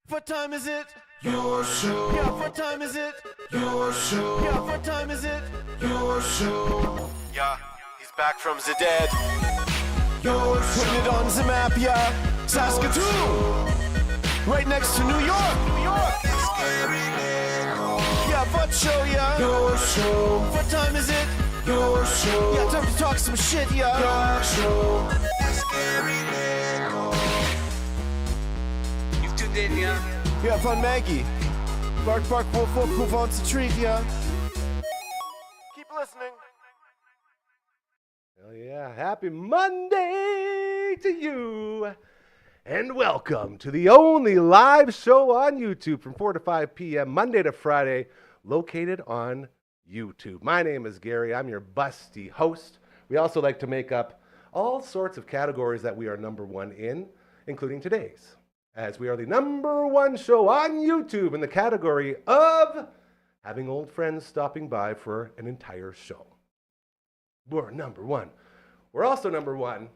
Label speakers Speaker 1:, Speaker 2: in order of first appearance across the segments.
Speaker 1: What time is it?
Speaker 2: Your show.
Speaker 1: Yeah, what time is it?
Speaker 2: Your show.
Speaker 1: Yeah, what time is it?
Speaker 2: Your show.
Speaker 1: Yeah, he's back from the dead.
Speaker 2: Your
Speaker 1: Putting
Speaker 2: show.
Speaker 1: it on the map, yeah. Saskatoon, right next to New York. New York. Yeah, what show, yeah.
Speaker 2: Your show.
Speaker 1: What time is it?
Speaker 2: Your show.
Speaker 1: Yeah, time to talk some shit, yeah.
Speaker 2: Your show.
Speaker 3: You've tuned in, yeah?
Speaker 1: Yeah, fun Maggie. Bark, bark, wolf, wolf, who wants a treat, yeah. Keep listening.
Speaker 4: Hell yeah. Happy Monday to you. And welcome to the only live show on YouTube from 4 to 5 p.m. Monday to Friday, located on YouTube. My name is Gary. I'm your busty host. We also like to make up all sorts of categories that we are number one in, including today's, as we are the number one show on YouTube in the category of having old friends stopping by for an entire show. We're number one. We're also number one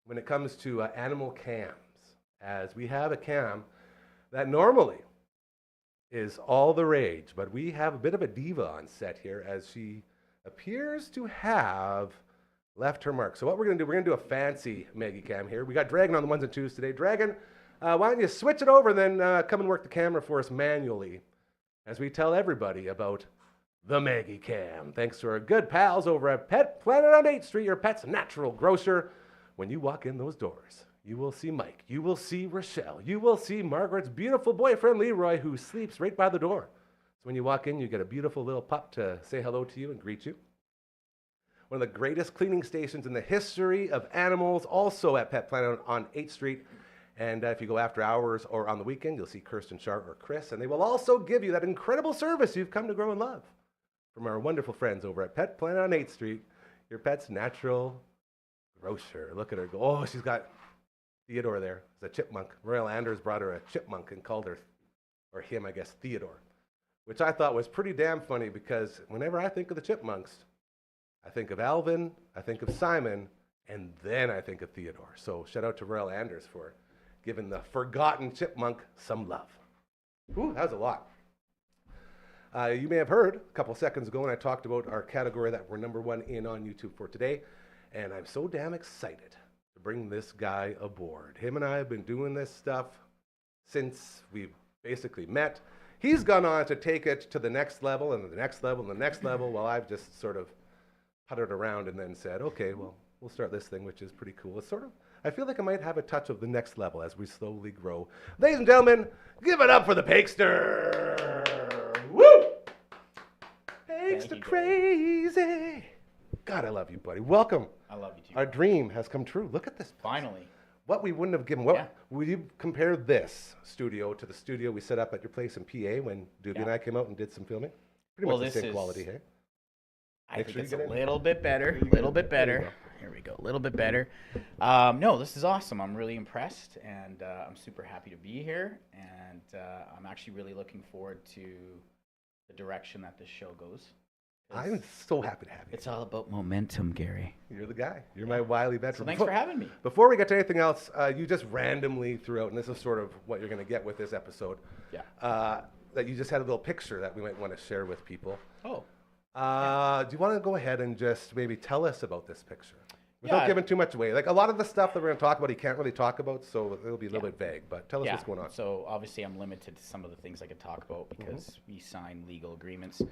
Speaker 4: when it comes to animal cams, as we have a cam that normally is all the rage, but we have a bit of a diva on set here as she appears to have left her mark. So what we're going to do, we're going to do a fancy Maggie cam here. We got Dragon on the ones and twos today. Dragon, why don't you switch it over and then come and work the camera for us manually as we tell everybody about the Maggie Cam. Thanks to our good pals over at Pet Planet on 8th Street, your pet's natural grocer. When you walk in those doors, you will see Mike, you will see Rochelle, you will see Margaret's beautiful boyfriend Leroy, who sleeps right by the door. So when you walk in, you get a beautiful little pup to say hello to you and greet you. One of the greatest cleaning stations in the history of animals, also at Pet Planet on 8th Street. And if you go after hours or on the weekend, you'll see Kirsten Sharp or Chris, and they will also give you that incredible service you've come to grow and love from our wonderful friends over at Pet Planet on 8th Street, your pet's natural grocer. Look at her go. Oh, she's got Theodore there. It's a chipmunk. Royal Anders brought her a chipmunk and called her, or him, I guess, Theodore, which I thought was pretty damn funny because whenever I think of the chipmunks, I think of Alvin, I think of Simon, and then I think of Theodore. So shout out to Royal Anders for giving the forgotten chipmunk some love. Ooh, that was a lot. You may have heard a couple seconds ago when I talked about our category that we're number one in on YouTube for today, and I'm so damn excited to bring this guy aboard. Him and I have been doing this stuff since we basically met. He's gone on to take it to the next level and the next level and the next level, while I've just sort of puttered around and then said, okay, well, we'll start this thing, which is pretty cool. It's sort of, I feel like I might have a touch of the next level as we slowly grow. Ladies and gentlemen, give it up for the Pakester. Woo! Pakester crazy. God, I love you, buddy. Welcome.
Speaker 3: I love you too.
Speaker 4: Our dream has come true. Look at this.
Speaker 3: Finally.
Speaker 4: What we wouldn't have given. What
Speaker 3: Yeah.
Speaker 4: would you compare this studio to the studio we set up at your place in PA when Doobie and I came out and did some filming? Pretty
Speaker 3: Well,
Speaker 4: much the
Speaker 3: this
Speaker 4: same
Speaker 3: is-
Speaker 4: quality, hey?
Speaker 3: I
Speaker 4: Make
Speaker 3: think
Speaker 4: sure you
Speaker 3: it's
Speaker 4: get
Speaker 3: a
Speaker 4: in.
Speaker 3: little bit better. Here we go. A little bit better. No, this is awesome. I'm really impressed, and I'm super happy to be here. And I'm actually really looking forward to the direction that this show goes. 'Cause
Speaker 4: I'm so happy to have you.
Speaker 3: It's all about momentum, Gary.
Speaker 4: You're the guy. You're my wily
Speaker 3: So
Speaker 4: veteran.
Speaker 3: thanks for having me.
Speaker 4: Before we get to anything else, you just randomly threw out, and this is sort of what you're going to get with this episode,
Speaker 3: Yeah.
Speaker 4: that you just had a little picture that we might want to share with people.
Speaker 3: Oh.
Speaker 4: Do you want to go ahead and just maybe tell us about this picture? Without
Speaker 3: Yeah.
Speaker 4: giving too much away. Like a lot of the stuff that we're going to talk about, he can't really talk about, so it'll be a little bit vague. But tell us what's going on.
Speaker 3: So obviously I'm limited to some of the things I could talk about because we sign legal agreements.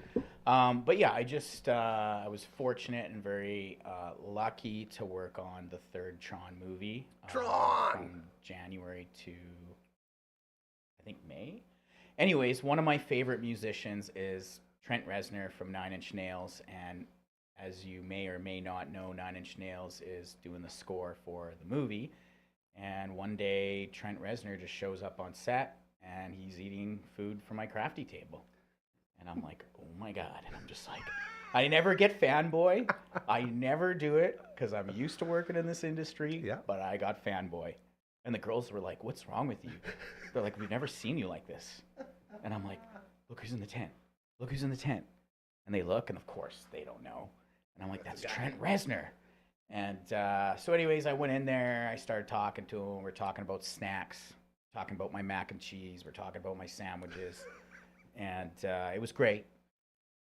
Speaker 3: But yeah, I was fortunate and very lucky to work on the third Tron movie.
Speaker 4: Tron!
Speaker 3: From January to, I think, May. Anyways, one of my favorite musicians is Trent Reznor from Nine Inch Nails, and as you may or may not know, Nine Inch Nails is doing the score for the movie. And one day, Trent Reznor just shows up on set, and he's eating food from my crafty table. And I'm like, oh my God. And I'm just like, I never get fanboy. I never do it because I'm used to working in this industry,
Speaker 4: Yeah.
Speaker 3: but I got fanboy. And the girls were like, what's wrong with you? They're like, we've never seen you like this. And I'm like, look who's in the tent. Look who's in the tent. And they look, and of course, they don't know. And I'm like, that's Trent Reznor. And so anyways, I went in there. I started talking to him. We're talking about snacks, talking about my mac and cheese. We're talking about my sandwiches, and it was great.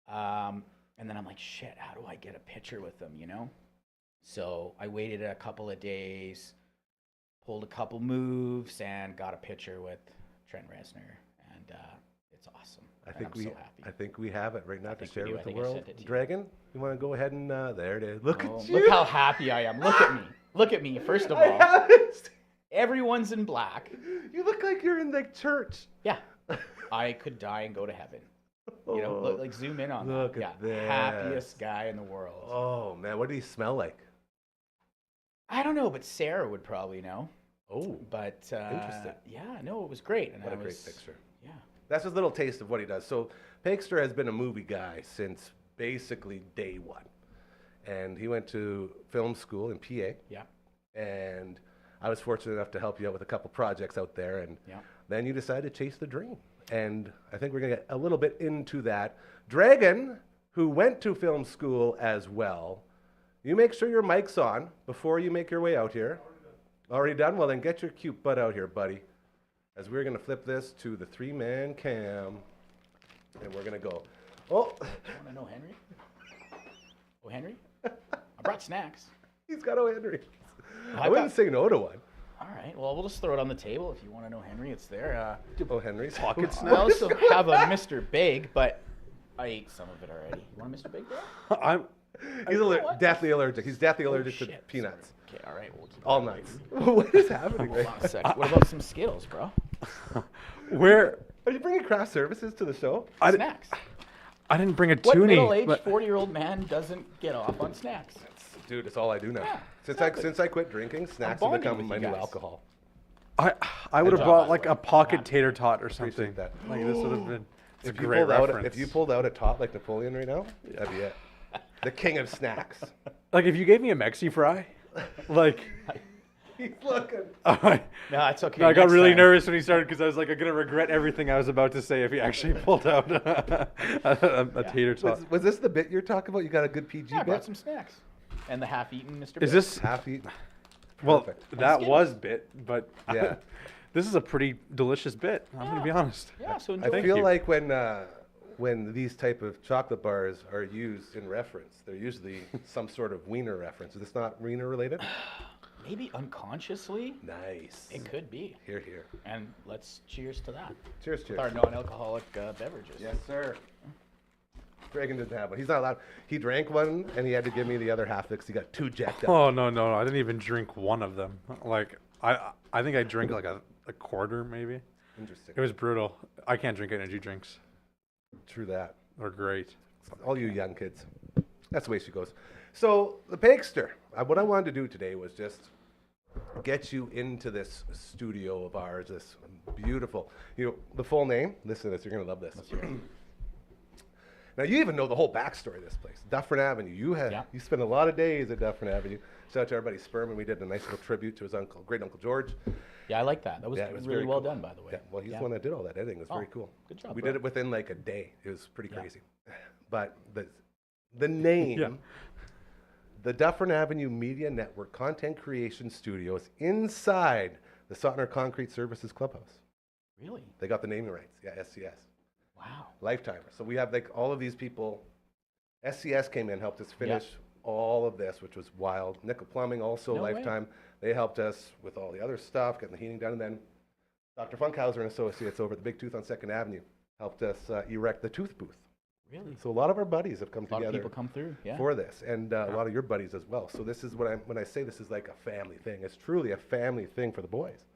Speaker 3: And then I'm like, shit, how do I get a picture with them, you know? So I waited a couple of days, pulled a couple moves, and got a picture with Trent Reznor, and it's awesome. I'm so happy.
Speaker 4: I think we have it right now to
Speaker 3: think we
Speaker 4: share
Speaker 3: do.
Speaker 4: with
Speaker 3: I
Speaker 4: the
Speaker 3: think I
Speaker 4: world.
Speaker 3: sent it to you.
Speaker 4: Dragon, you want to go ahead and there it is. Look
Speaker 3: Oh,
Speaker 4: at you.
Speaker 3: look how happy I am. Look at me. Look at me. First of
Speaker 4: I
Speaker 3: all,
Speaker 4: haven't.
Speaker 3: everyone's in black.
Speaker 4: You look like you're in the church.
Speaker 3: Yeah. I could die and go to heaven. You know, look, like zoom in on
Speaker 4: Look
Speaker 3: that.
Speaker 4: at
Speaker 3: Yeah,
Speaker 4: this.
Speaker 3: happiest guy in the world.
Speaker 4: Oh man, what do you smell like?
Speaker 3: I don't know, but Sarah would probably know.
Speaker 4: Oh,
Speaker 3: But
Speaker 4: Interesting.
Speaker 3: yeah, no, it was great. And
Speaker 4: what
Speaker 3: I
Speaker 4: a great
Speaker 3: was,
Speaker 4: picture.
Speaker 3: Yeah.
Speaker 4: That's just a little taste of what he does. So Pakester has been a movie guy since basically day one. And he went to film school in PA.
Speaker 3: Yeah.
Speaker 4: And I was fortunate enough to help you out with a couple projects out there. And
Speaker 3: Yeah.
Speaker 4: then you decided to chase the dream. And I think we're going to get a little bit into that. Dragon, who went to film school as well, you make sure your mic's on before you make your way out here. Already done? Well, then get your cute butt out here, buddy. As we're going to flip this to the 3-man cam. And we're going to go. Oh,
Speaker 3: Do you want to know Henry? Oh, Henry? I brought snacks.
Speaker 4: he's got O. Henry. I
Speaker 3: I've
Speaker 4: wouldn't
Speaker 3: got-
Speaker 4: say no to one.
Speaker 3: All right. Well, we'll just throw it on the table if you want to know Henry. It's there.
Speaker 4: O. Henry's.
Speaker 5: Pocket
Speaker 3: I
Speaker 5: snacks.
Speaker 3: also have a Mr. Big, but I ate some of it already. You want a Mr. Big, bro?
Speaker 5: I'm.
Speaker 4: He's
Speaker 3: what?
Speaker 4: deathly allergic. He's deathly allergic to
Speaker 3: shit.
Speaker 4: peanuts.
Speaker 3: Okay, all right. We'll keep
Speaker 4: All
Speaker 3: that
Speaker 4: nights.
Speaker 3: away.
Speaker 4: What is happening?
Speaker 3: Hold on a second. What about some Skittles, bro?
Speaker 5: Where
Speaker 4: Are you bringing craft services to the show?
Speaker 3: Snacks.
Speaker 5: I didn't bring a
Speaker 3: What
Speaker 5: toonie.
Speaker 3: middle-aged
Speaker 5: but
Speaker 3: 40-year-old man doesn't get off on snacks?
Speaker 4: Dude, it's all I do now.
Speaker 3: Yeah,
Speaker 4: since
Speaker 3: exactly.
Speaker 4: since I quit drinking, snacks have
Speaker 3: bonding
Speaker 4: become
Speaker 3: with
Speaker 4: my
Speaker 3: you
Speaker 4: new
Speaker 3: guys.
Speaker 4: alcohol.
Speaker 5: I would have
Speaker 3: job,
Speaker 5: brought
Speaker 3: by
Speaker 5: like
Speaker 3: the way.
Speaker 5: a pocket
Speaker 3: Yeah.
Speaker 5: tater tot or something.
Speaker 4: Appreciate that.
Speaker 5: Like this would have been. It's a
Speaker 4: If you
Speaker 5: great
Speaker 4: pulled out,
Speaker 5: reference.
Speaker 4: if you pulled out a top like Napoleon right now, that'd be it. The king of snacks.
Speaker 5: Like if you gave me a Mexi fry, like.
Speaker 4: He's looking.
Speaker 5: I
Speaker 3: No, it's okay.
Speaker 5: got
Speaker 3: Next
Speaker 5: really
Speaker 3: time.
Speaker 5: nervous when he started because I was like, I'm gonna regret everything I was about to say if he actually pulled out a tater tot.
Speaker 4: Was this the bit you're talking about? You got a good PG
Speaker 3: Yeah, I brought
Speaker 4: bit?
Speaker 3: some snacks. And the half-eaten Mr. Big.
Speaker 5: Is this
Speaker 4: Half eat.
Speaker 5: well?
Speaker 4: Perfect.
Speaker 5: That
Speaker 3: Skittles.
Speaker 5: was bit, but
Speaker 4: Yeah.
Speaker 5: this is a pretty delicious bit. I'm gonna be honest.
Speaker 3: Yeah, so
Speaker 4: I
Speaker 3: enjoy.
Speaker 5: Thank
Speaker 4: feel
Speaker 5: you.
Speaker 4: like when these type of chocolate bars are used in reference, they're usually some sort of wiener reference. Is this not wiener related?
Speaker 3: Maybe unconsciously,
Speaker 4: Nice.
Speaker 3: it could be.
Speaker 4: Here, here.
Speaker 3: And let's cheers to that.
Speaker 4: Cheers, cheers.
Speaker 3: With our non-alcoholic beverages.
Speaker 4: Yes, sir. Dragon didn't have one. He's not allowed. He drank one, and he had to give me the other half because he got too jacked up.
Speaker 5: Oh no! I didn't even drink one of them. Like I think I drank like a quarter maybe.
Speaker 4: Interesting.
Speaker 5: It was brutal. I can't drink energy drinks.
Speaker 4: True that.
Speaker 5: They're great.
Speaker 4: All you young kids. That's the way she goes. So, the Pakester. What I wanted to do today was just get you into this studio of ours, this beautiful, the full name. Listen to this. You're going to love this. Now, you even know the whole backstory of this place. Dufferin Avenue. You spent a lot of days at Dufferin Avenue. Shout out to everybody Sperman. We did a nice little tribute to his uncle, great Uncle George.
Speaker 3: Yeah, I like that. That was,
Speaker 4: Yeah, it was
Speaker 3: really
Speaker 4: very
Speaker 3: well
Speaker 4: cool.
Speaker 3: done, by the way.
Speaker 4: Yeah, well, he's the one that did all that editing. It was very cool.
Speaker 3: good job,
Speaker 4: We
Speaker 3: bro.
Speaker 4: did it within like a day. It was pretty
Speaker 3: Yeah.
Speaker 4: crazy. But the name,
Speaker 5: Yeah.
Speaker 4: the Dufferin Avenue Media Network Content Creation Studio is inside the Sotner Concrete Services Clubhouse.
Speaker 3: Really?
Speaker 4: They got the naming rights. Yeah, SCS.
Speaker 3: Wow.
Speaker 4: Lifetimer. So we have like all of these people. SCS came in, helped us finish all of this, which was wild. Nickel Plumbing, also
Speaker 3: No way.
Speaker 4: Lifetime. They helped us with all the other stuff, getting the heating done. And then Dr. Funkhauser and Associates over at the Big Tooth on 2nd Avenue helped us erect the tooth booth.
Speaker 3: Really?
Speaker 4: So a lot of our buddies have come
Speaker 3: A lot of
Speaker 4: together
Speaker 3: people come through. Yeah.
Speaker 4: for this, and a lot of your buddies as well. So this is what when I say this is like a family thing. It's truly a family thing for the boys.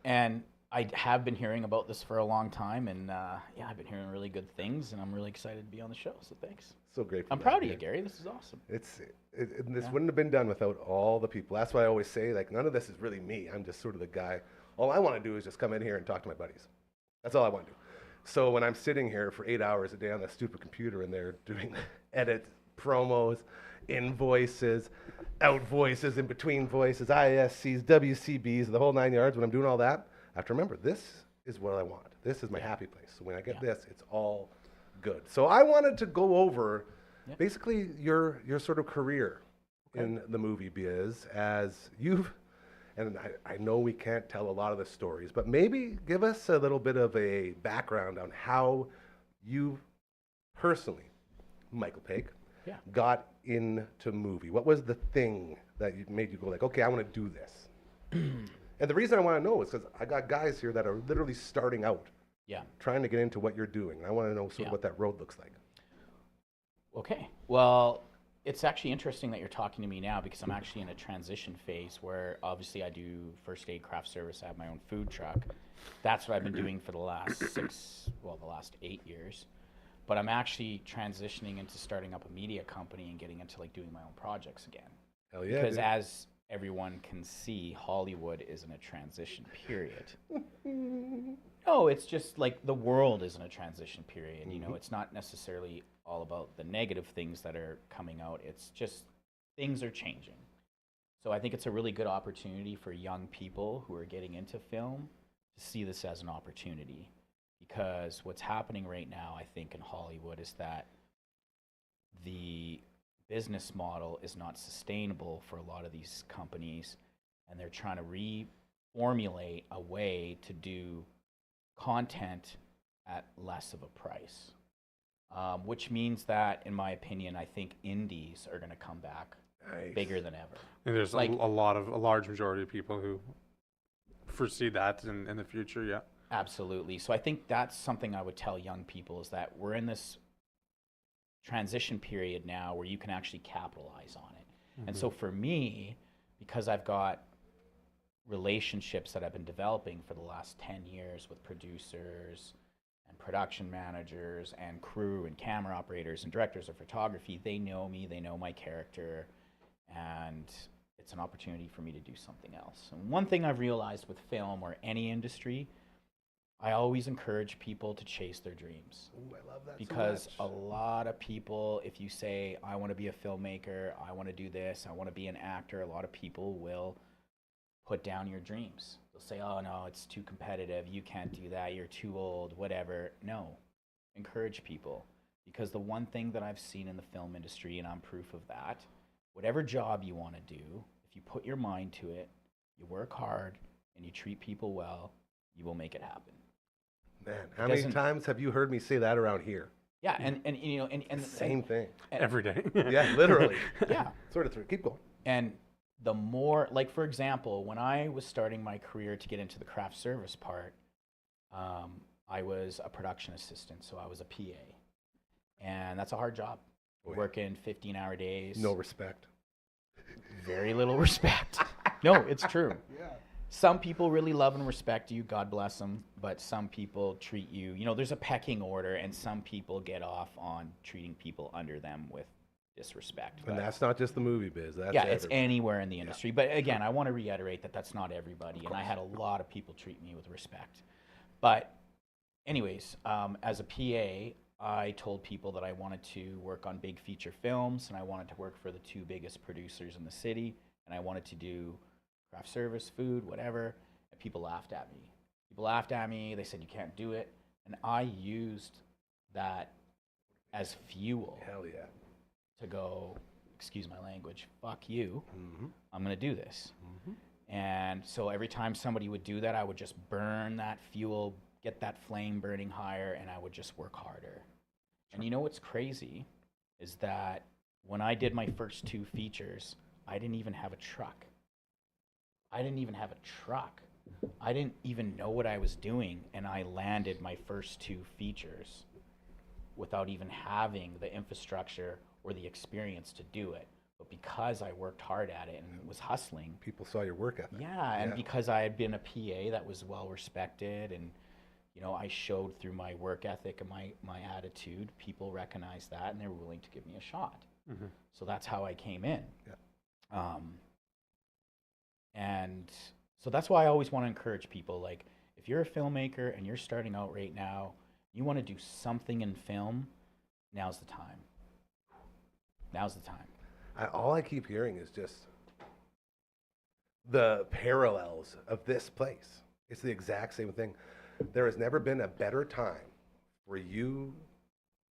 Speaker 3: And I have been hearing about this for a long time, and yeah, I've been hearing really good things, and I'm really excited to be on the show. So thanks.
Speaker 4: So grateful.
Speaker 3: I'm
Speaker 4: to
Speaker 3: proud
Speaker 4: have
Speaker 3: of you, Gary. This is awesome.
Speaker 4: This wouldn't have been done without all the people. That's why I always say, like, none of this is really me. I'm just sort of the guy. All I want to do is just come in here and talk to my buddies. That's all I want to do. So when I'm sitting here for 8 hours a day on that stupid computer and they're doing edit, promos, invoices, out voices, in between voices, ISCs, WCBs, the whole 9 yards, when I'm doing all that, I have to remember, this is what I want. This is my happy place. So when I get this, it's all good. So I wanted to go over basically your sort of career in the movie biz, as you've And I know we can't tell a lot of the stories, but maybe give us a little bit of a background on how you personally, Michael Paik,
Speaker 3: Yeah.
Speaker 4: got into movie. What was the thing that made you go like, okay, I want to do this? And the reason I want to know is because I got guys here that are literally starting out,
Speaker 3: Yeah.
Speaker 4: trying to get into what you're doing. And I want to know sort
Speaker 3: Yeah.
Speaker 4: of what that road looks like.
Speaker 3: Okay. Well, it's actually interesting that you're talking to me now because I'm actually in a transition phase where obviously I do first aid craft service. I have my own food truck. That's what I've been doing for the last the last 8 years. But I'm actually transitioning into starting up a media company and getting into like doing my own projects again.
Speaker 4: Hell yeah.
Speaker 3: Because
Speaker 4: dude.
Speaker 3: as everyone can see, Hollywood is in a transition period. No, it's just like the world is in a transition period. You know, it's not necessarily all about the negative things that are coming out. It's just things are changing. So I think it's a really good opportunity for young people who are getting into film to see this as an opportunity. Because what's happening right now, I think, in Hollywood is that the business model is not sustainable for a lot of these companies, and they're trying to reformulate a way to do content at less of a price, which means that, in my opinion, I think indies are going to come back
Speaker 4: Nice.
Speaker 3: bigger than ever.
Speaker 5: And there's
Speaker 3: Like-
Speaker 5: a large majority of people who foresee that in the future. Yeah.
Speaker 3: Absolutely. So I think that's something I would tell young people is that we're in this transition period now where you can actually capitalize on it. And so for me, because I've got relationships that I've been developing for the last 10 years with producers and production managers and crew and camera operators and directors of photography, they know me, they know my character, and it's an opportunity for me to do something else. And one thing I've realized with film or any industry, I always encourage people to chase their dreams.
Speaker 4: Ooh, I love that
Speaker 3: Because
Speaker 4: so
Speaker 3: a
Speaker 4: much.
Speaker 3: lot of people, if you say, I want to be a filmmaker, I want to do this, I want to be an actor, a lot of people will put down your dreams. They'll say, oh no, it's too competitive, you can't do that, you're too old, whatever. No, encourage people. Because the one thing that I've seen in the film industry, and I'm proof of that, whatever job you want to do, if you put your mind to it, you work hard, and you treat people well, you will make it happen.
Speaker 4: Man, how many
Speaker 3: doesn't-
Speaker 4: times have you heard me say that around here?
Speaker 3: Yeah, and you know, and
Speaker 4: Same thing.
Speaker 5: Every day.
Speaker 4: Yeah, literally.
Speaker 3: yeah.
Speaker 4: Sort of through. Keep going.
Speaker 3: And the more, like, for example, when I was starting my career to get into the craft service part, I was a production assistant, so I was a PA. And that's a hard job.
Speaker 4: Oh, yeah.
Speaker 3: Working 15-hour days.
Speaker 4: No respect.
Speaker 3: Very little respect. No, it's true.
Speaker 4: Yeah.
Speaker 3: Some people really love and respect you, God bless them, but some people treat you, you know, there's a pecking order, and some people get off on treating people under them with disrespect.
Speaker 4: And
Speaker 3: But-
Speaker 4: that's not just the movie biz. That's
Speaker 3: yeah, it's
Speaker 4: everywhere.
Speaker 3: anywhere in the industry. But again, I want to reiterate that that's not everybody, and I had a lot of people treat me with respect. But anyways, as a PA, I told people that I wanted to work on big feature films, and I wanted to work for the two biggest producers in the city, and I wanted to do craft service, food, whatever, and people laughed at me. People laughed at me, they said you can't do it, and I used that as fuel
Speaker 4: Hell yeah.
Speaker 3: to go, excuse my language, fuck you,
Speaker 4: Mm-hmm.
Speaker 3: I'm going to do this.
Speaker 4: Mm-hmm.
Speaker 3: And so every time somebody would do that, I would just burn that fuel, get that flame burning higher, and I would just work harder. And you know what's crazy is that when I did my first two features, I didn't even have a truck. I didn't even have a truck. I didn't even know what I was doing, and I landed my first two features without even having the infrastructure or the experience to do it. But because I worked hard at it and was hustling,
Speaker 4: People saw your work ethic.
Speaker 3: yeah, and
Speaker 4: Yeah.
Speaker 3: because I had been a PA that was well respected, and you know, I showed through my work ethic and my attitude, people recognized that and they were willing to give me a shot.
Speaker 5: Mhm.
Speaker 3: So that's how I came in.
Speaker 4: Yeah.
Speaker 3: And so that's why I always want to encourage people, like, if you're a filmmaker and you're starting out right now, you want to do something in film, now's the time. Now's the time.
Speaker 4: All I keep hearing is just the parallels of this place. It's the exact same thing. There has never been a better time for you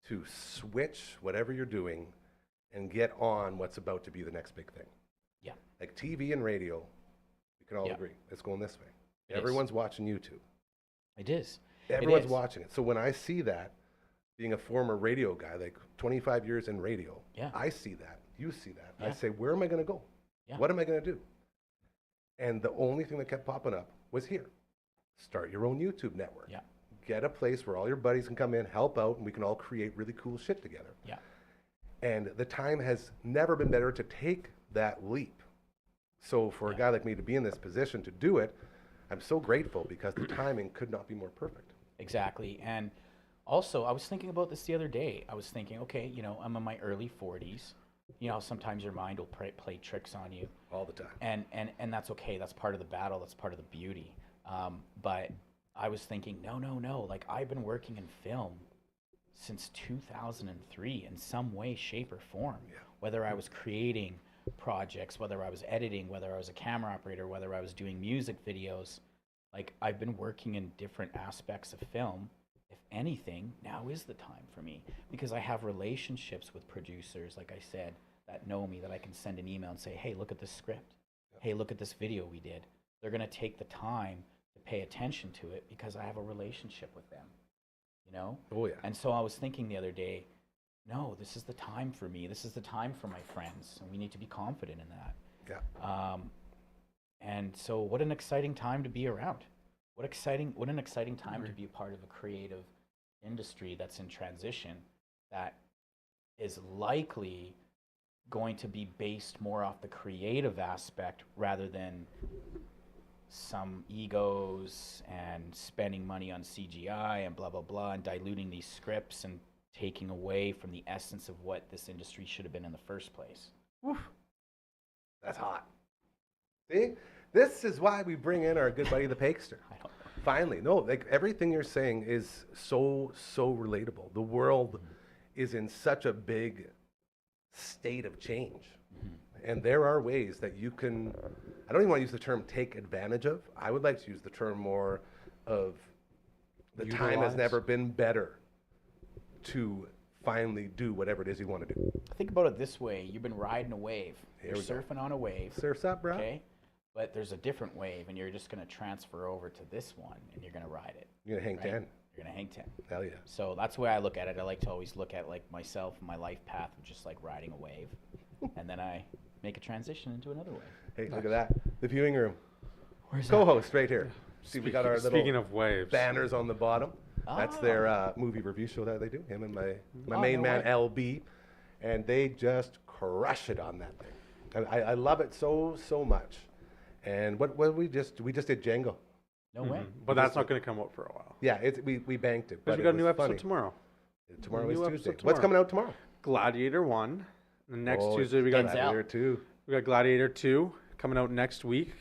Speaker 4: to switch whatever you're doing and get on what's about to be the next big thing.
Speaker 3: Yeah.
Speaker 4: Like TV and radio, can all
Speaker 3: Yeah.
Speaker 4: agree. It's going this way.
Speaker 3: It is.
Speaker 4: Everyone's watching YouTube.
Speaker 3: It is.
Speaker 4: Everyone's
Speaker 3: is.
Speaker 4: watching it. So when I see that, being a former radio guy, like 25 years in radio,
Speaker 3: Yeah.
Speaker 4: I see that. You see that. I
Speaker 3: Yeah.
Speaker 4: say, where am I going to go?
Speaker 3: Yeah.
Speaker 4: What am I going to do? And the only thing that kept popping up was here. Start your own YouTube network.
Speaker 3: Yeah.
Speaker 4: Get a place where all your buddies can come in, help out, and we can all create really cool shit together.
Speaker 3: Yeah.
Speaker 4: And the time has never been better to take that leap. So for a guy like me to be in this position to do it, I'm so grateful because the timing could not be more perfect.
Speaker 3: Exactly. And also, I was thinking about this the other day. I was thinking, okay, you know, I'm in my early 40s. You know, sometimes your mind will play tricks on you.
Speaker 4: All the time.
Speaker 3: And that's okay. That's part of the battle. That's part of the beauty. But I was thinking, no. Like, I've been working in film since 2003 in some way, shape, or form.
Speaker 4: Yeah.
Speaker 3: Whether I was creating projects, whether I was editing, whether I was a camera operator, whether I was doing music videos. Like, I've been working in different aspects of film. If anything, now is the time for me because I have relationships with producers, like I said, that know me, that I can send an email and say, hey, look at this script. Hey, look at this video we did. They're going to take the time to pay attention to it because I have a relationship with them, you know?
Speaker 4: Oh, yeah.
Speaker 3: And so I was thinking the other day, no, this is the time for me. This is the time for my friends, and we need to be confident in that.
Speaker 4: Yeah.
Speaker 3: And so what an exciting time to be around. What an exciting time to be a part of a creative industry that's in transition that is likely going to be based more off the creative aspect rather than some egos and spending money on CGI and blah, blah, blah, and diluting these scripts and taking away from the essence of what this industry should have been in the first place.
Speaker 4: Woof. That's hot. See? This is why we bring in our good buddy, the Pakester. Finally. No, like everything you're saying is so relatable. The world is in such a big state of change. And there are ways that you can, I don't even want to use the term take advantage of. I would like to use the term more of the time has
Speaker 5: Utilize.
Speaker 4: never been better to finally do whatever it is you want to do.
Speaker 3: Think about it this way. You've been riding a wave.
Speaker 4: Here
Speaker 3: You're
Speaker 4: we go.
Speaker 3: surfing on a wave.
Speaker 4: Surf's up, bro.
Speaker 3: Okay? But there's a different wave, and you're just going to transfer over to this one, and you're going to ride it.
Speaker 4: You're going to hang
Speaker 3: Right?
Speaker 4: 10.
Speaker 3: You're going to hang 10.
Speaker 4: Hell yeah.
Speaker 3: So that's the way I look at it. I like to always look at like myself and my life path of just like riding a wave. And then I make a transition into another wave.
Speaker 4: Hey, look at that. The viewing room.
Speaker 3: Where's
Speaker 4: Co-host right here. See, we got our
Speaker 5: Speaking
Speaker 4: little
Speaker 5: of waves,
Speaker 4: banners on the bottom. That's
Speaker 3: Oh.
Speaker 4: their movie review show that they do. Him and my
Speaker 3: Oh,
Speaker 4: main
Speaker 3: no
Speaker 4: man,
Speaker 3: way.
Speaker 4: LB. And they just crush it on that thing. I love it so much. And what we just did Django.
Speaker 3: No way.
Speaker 5: but that's not going to come out for a while.
Speaker 4: Yeah, we banked it.
Speaker 5: But
Speaker 4: But
Speaker 5: we
Speaker 4: it
Speaker 5: got a
Speaker 4: was
Speaker 5: new episode
Speaker 4: funny.
Speaker 5: tomorrow.
Speaker 4: Tomorrow
Speaker 5: New
Speaker 4: is
Speaker 5: episode
Speaker 4: Tuesday.
Speaker 5: tomorrow.
Speaker 4: What's coming out tomorrow?
Speaker 5: Gladiator 1. The next
Speaker 4: Oh,
Speaker 5: Tuesday we got
Speaker 3: Denzel.
Speaker 4: Gladiator 2.
Speaker 5: we got Gladiator 2 coming out next week,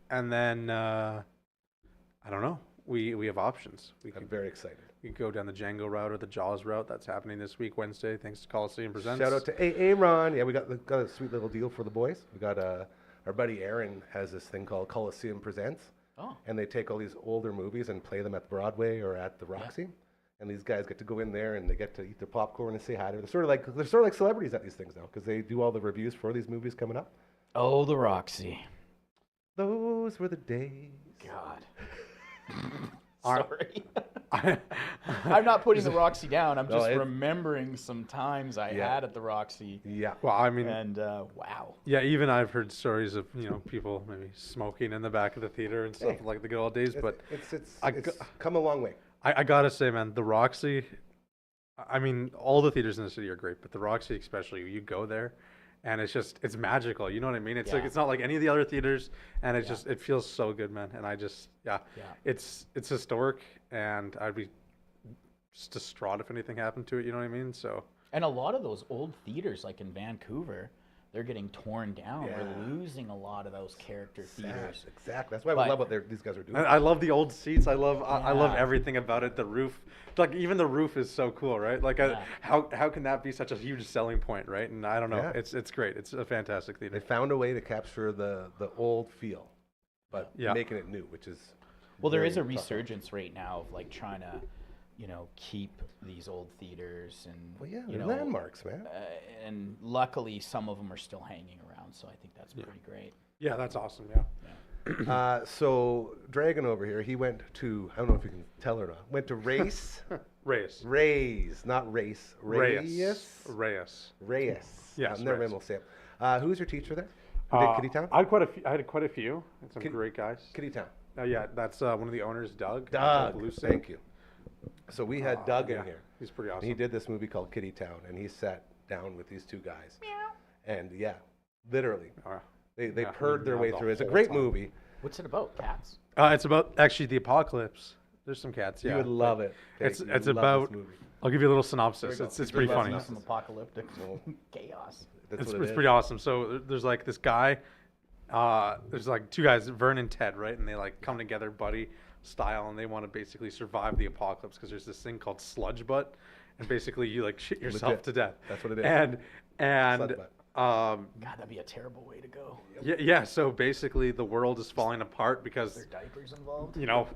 Speaker 5: and then I don't know. We have options. We
Speaker 4: I'm
Speaker 5: could
Speaker 4: very excited.
Speaker 5: we could go down the Django route or the Jaws route. That's happening this week, Wednesday. Thanks to Coliseum Presents.
Speaker 4: Shout out to Aaron. Yeah, we got a sweet little deal for the boys. We got our buddy Aaron has this thing called Coliseum Presents.
Speaker 3: Oh.
Speaker 4: And they take all these older movies and play them at Broadway or at the Roxy. And these guys get to go in there and they get to eat their popcorn and say hi to them. They're sort of like celebrities at these things now because they do all the reviews for these movies coming up.
Speaker 3: Oh, the Roxy.
Speaker 4: Those were the days.
Speaker 3: God.
Speaker 5: Our-
Speaker 3: Sorry.
Speaker 5: I-
Speaker 3: I'm not putting the Roxy down. I'm
Speaker 4: No,
Speaker 3: just
Speaker 4: it-
Speaker 3: remembering some times I
Speaker 4: Yeah.
Speaker 3: had at the Roxy.
Speaker 4: Yeah.
Speaker 5: well, I mean,
Speaker 3: And wow.
Speaker 5: yeah, even I've heard stories of people maybe smoking in the back of the theater and stuff
Speaker 4: Hey.
Speaker 5: like the good old days. But
Speaker 4: It's
Speaker 5: I
Speaker 4: it's
Speaker 5: go-
Speaker 4: come a long way.
Speaker 5: I gotta say, man, the Roxy. I mean, all the theaters in the city are great, but the Roxy especially. You go there, and it's magical. You know what I mean? It's like
Speaker 3: Yeah.
Speaker 5: it's not like any of the other theaters, and it feels so good, man. And
Speaker 3: Yeah.
Speaker 5: it's historic, and I'd be just distraught if anything happened to it. You know what I mean? So
Speaker 3: And a lot of those old theaters, like in Vancouver, they're getting torn down.
Speaker 4: Yeah.
Speaker 3: We're losing a lot of those character theaters.
Speaker 4: Exactly. That's why
Speaker 3: But-
Speaker 4: we love what these guys are doing.
Speaker 5: and I love the old seats. I love
Speaker 3: Yeah.
Speaker 5: everything about it. The roof, like even the roof is so cool, right? Like
Speaker 3: Yeah.
Speaker 5: how can that be such a huge selling point, right? And I don't know.
Speaker 4: Yeah.
Speaker 5: It's great. It's a fantastic
Speaker 4: They
Speaker 5: theater.
Speaker 4: found a way to capture the old feel, but
Speaker 5: Yeah.
Speaker 4: making it new, which is
Speaker 3: Well, there
Speaker 4: very
Speaker 3: is a
Speaker 4: tough.
Speaker 3: resurgence right now of like trying to, keep these old theaters and
Speaker 4: Well, yeah,
Speaker 3: you
Speaker 4: they're
Speaker 3: know,
Speaker 4: landmarks, man.
Speaker 3: and luckily some of them are still hanging around. So I think that's pretty great.
Speaker 5: Yeah, that's awesome. Yeah.
Speaker 4: So Dragon over here, he went to, I don't know if you can tell or not, went to Race.
Speaker 5: Reyes.
Speaker 4: Rays, not race.
Speaker 5: Reyes.
Speaker 4: Reyes.
Speaker 5: Yes,
Speaker 4: Never
Speaker 5: Reyes.
Speaker 4: will say it. Who's your teacher there? Who did Kitty Town?
Speaker 5: I had quite a few. I had quite a few. And some
Speaker 4: Kid-
Speaker 5: great guys.
Speaker 4: Kitty Town.
Speaker 5: Yeah, that's one of the owners, Doug.
Speaker 4: Doug, thank you. So we had Doug in
Speaker 5: yeah,
Speaker 4: here.
Speaker 5: he's pretty
Speaker 4: And
Speaker 5: awesome.
Speaker 4: he did this movie called Kitty Town, and he sat down with these two guys. And yeah, literally, they
Speaker 5: Yeah,
Speaker 4: purred their
Speaker 5: yeah,
Speaker 4: way
Speaker 5: the
Speaker 4: through. It's a
Speaker 5: whole
Speaker 4: great
Speaker 5: time.
Speaker 4: movie.
Speaker 3: What's it about? Cats?
Speaker 5: It's about actually the apocalypse. There's some cats. Yeah,
Speaker 4: You would love it.
Speaker 5: It's
Speaker 4: You
Speaker 5: it's
Speaker 4: would love
Speaker 5: about.
Speaker 4: this movie.
Speaker 5: I'll give you a little synopsis.
Speaker 3: There we
Speaker 5: It's
Speaker 3: go.
Speaker 5: it's pretty
Speaker 3: Let's
Speaker 5: funny.
Speaker 3: do some apocalyptic chaos.
Speaker 4: That's
Speaker 5: It's
Speaker 4: what it is.
Speaker 5: pretty awesome. So there's like this guy. There's like two guys, Vern and Ted, right? And they like come together, buddy style, and they want to basically survive the apocalypse because there's this thing called sludge butt, and basically you like shit yourself
Speaker 4: Legit.
Speaker 5: to death.
Speaker 4: That's what it is.
Speaker 5: And
Speaker 4: Sludge butt.
Speaker 3: God, that'd be a terrible way to go.
Speaker 5: yeah. So basically the world is falling apart because
Speaker 3: Are there diapers involved?
Speaker 5: you know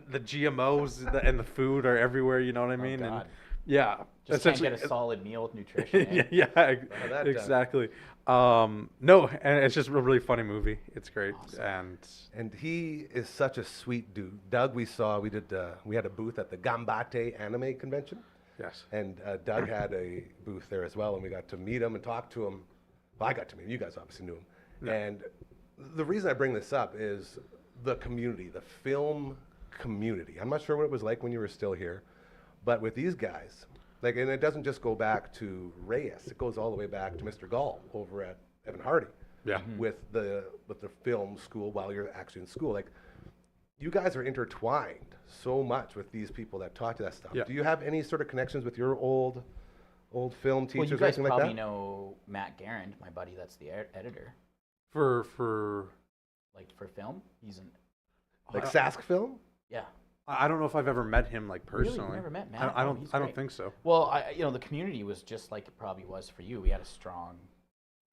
Speaker 5: the GMOs and the food are everywhere. You know what I mean? And
Speaker 3: God.
Speaker 5: yeah,
Speaker 3: Just can't
Speaker 5: essentially-
Speaker 3: get a solid meal with nutrition. eh?
Speaker 5: yeah,
Speaker 4: that done.
Speaker 5: exactly. No, and it's just a really funny movie. It's great, and
Speaker 4: And he is such a sweet dude. Doug, we had a booth at the Gambate Anime Convention.
Speaker 5: yes,
Speaker 4: And Doug had a booth there as well, and we got to meet him and talk to him. Well, I got to meet him. You guys obviously knew him.
Speaker 5: Yeah.
Speaker 4: And the reason I bring this up is the community, the film community. I'm not sure what it was like when you were still here, but with these guys, like, and it doesn't just go back to Reyes. It goes all the way back to Mr. Gall over at Evan Hardy.
Speaker 5: yeah.
Speaker 4: With the film school while you're actually in school. Like, you guys are intertwined so much with these people that taught you that stuff.
Speaker 5: Yeah.
Speaker 4: Do you have any sort of connections with your old film teachers
Speaker 3: Well, you
Speaker 4: or
Speaker 3: guys
Speaker 4: anything like
Speaker 3: probably
Speaker 4: that?
Speaker 3: know Matt Garand, my buddy. That's the editor.
Speaker 5: For
Speaker 3: Like for film, he's an
Speaker 4: Like Sask film?
Speaker 3: yeah.
Speaker 5: I don't know if I've ever met him like
Speaker 3: Really? You've
Speaker 5: personally.
Speaker 3: never met
Speaker 5: I,
Speaker 3: Matt?
Speaker 5: I
Speaker 3: Oh,
Speaker 5: don't.
Speaker 3: he's
Speaker 5: I don't
Speaker 3: great.
Speaker 5: think so.
Speaker 3: Well, the community was just like it probably was for you. We had a strong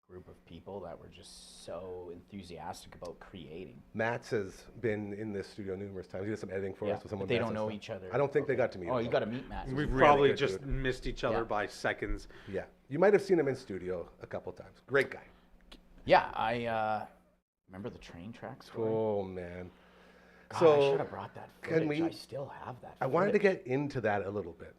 Speaker 3: group of people that were just so enthusiastic about creating.
Speaker 4: Matt's has been in this studio numerous times. He did some editing for
Speaker 3: Yeah,
Speaker 4: us with someone.
Speaker 3: but they
Speaker 4: Matt's
Speaker 3: don't
Speaker 4: and
Speaker 3: know
Speaker 4: stuff.
Speaker 3: each other.
Speaker 4: I don't think they got to meet
Speaker 3: Oh,
Speaker 4: him.
Speaker 3: you got to meet Matt. He's
Speaker 5: We've
Speaker 3: really
Speaker 5: probably
Speaker 4: good
Speaker 5: just
Speaker 4: dude.
Speaker 5: missed each other
Speaker 3: Yeah.
Speaker 5: by seconds.
Speaker 4: Yeah. You might have seen him in studio a couple times. Great guy.
Speaker 3: Yeah, I remember the train tracks.
Speaker 4: Oh, man.
Speaker 3: God,
Speaker 4: so,
Speaker 3: I should have brought that
Speaker 4: can
Speaker 3: footage.
Speaker 4: we-
Speaker 3: I still have that.
Speaker 4: I wanted to
Speaker 3: footage.
Speaker 4: get into that a little bit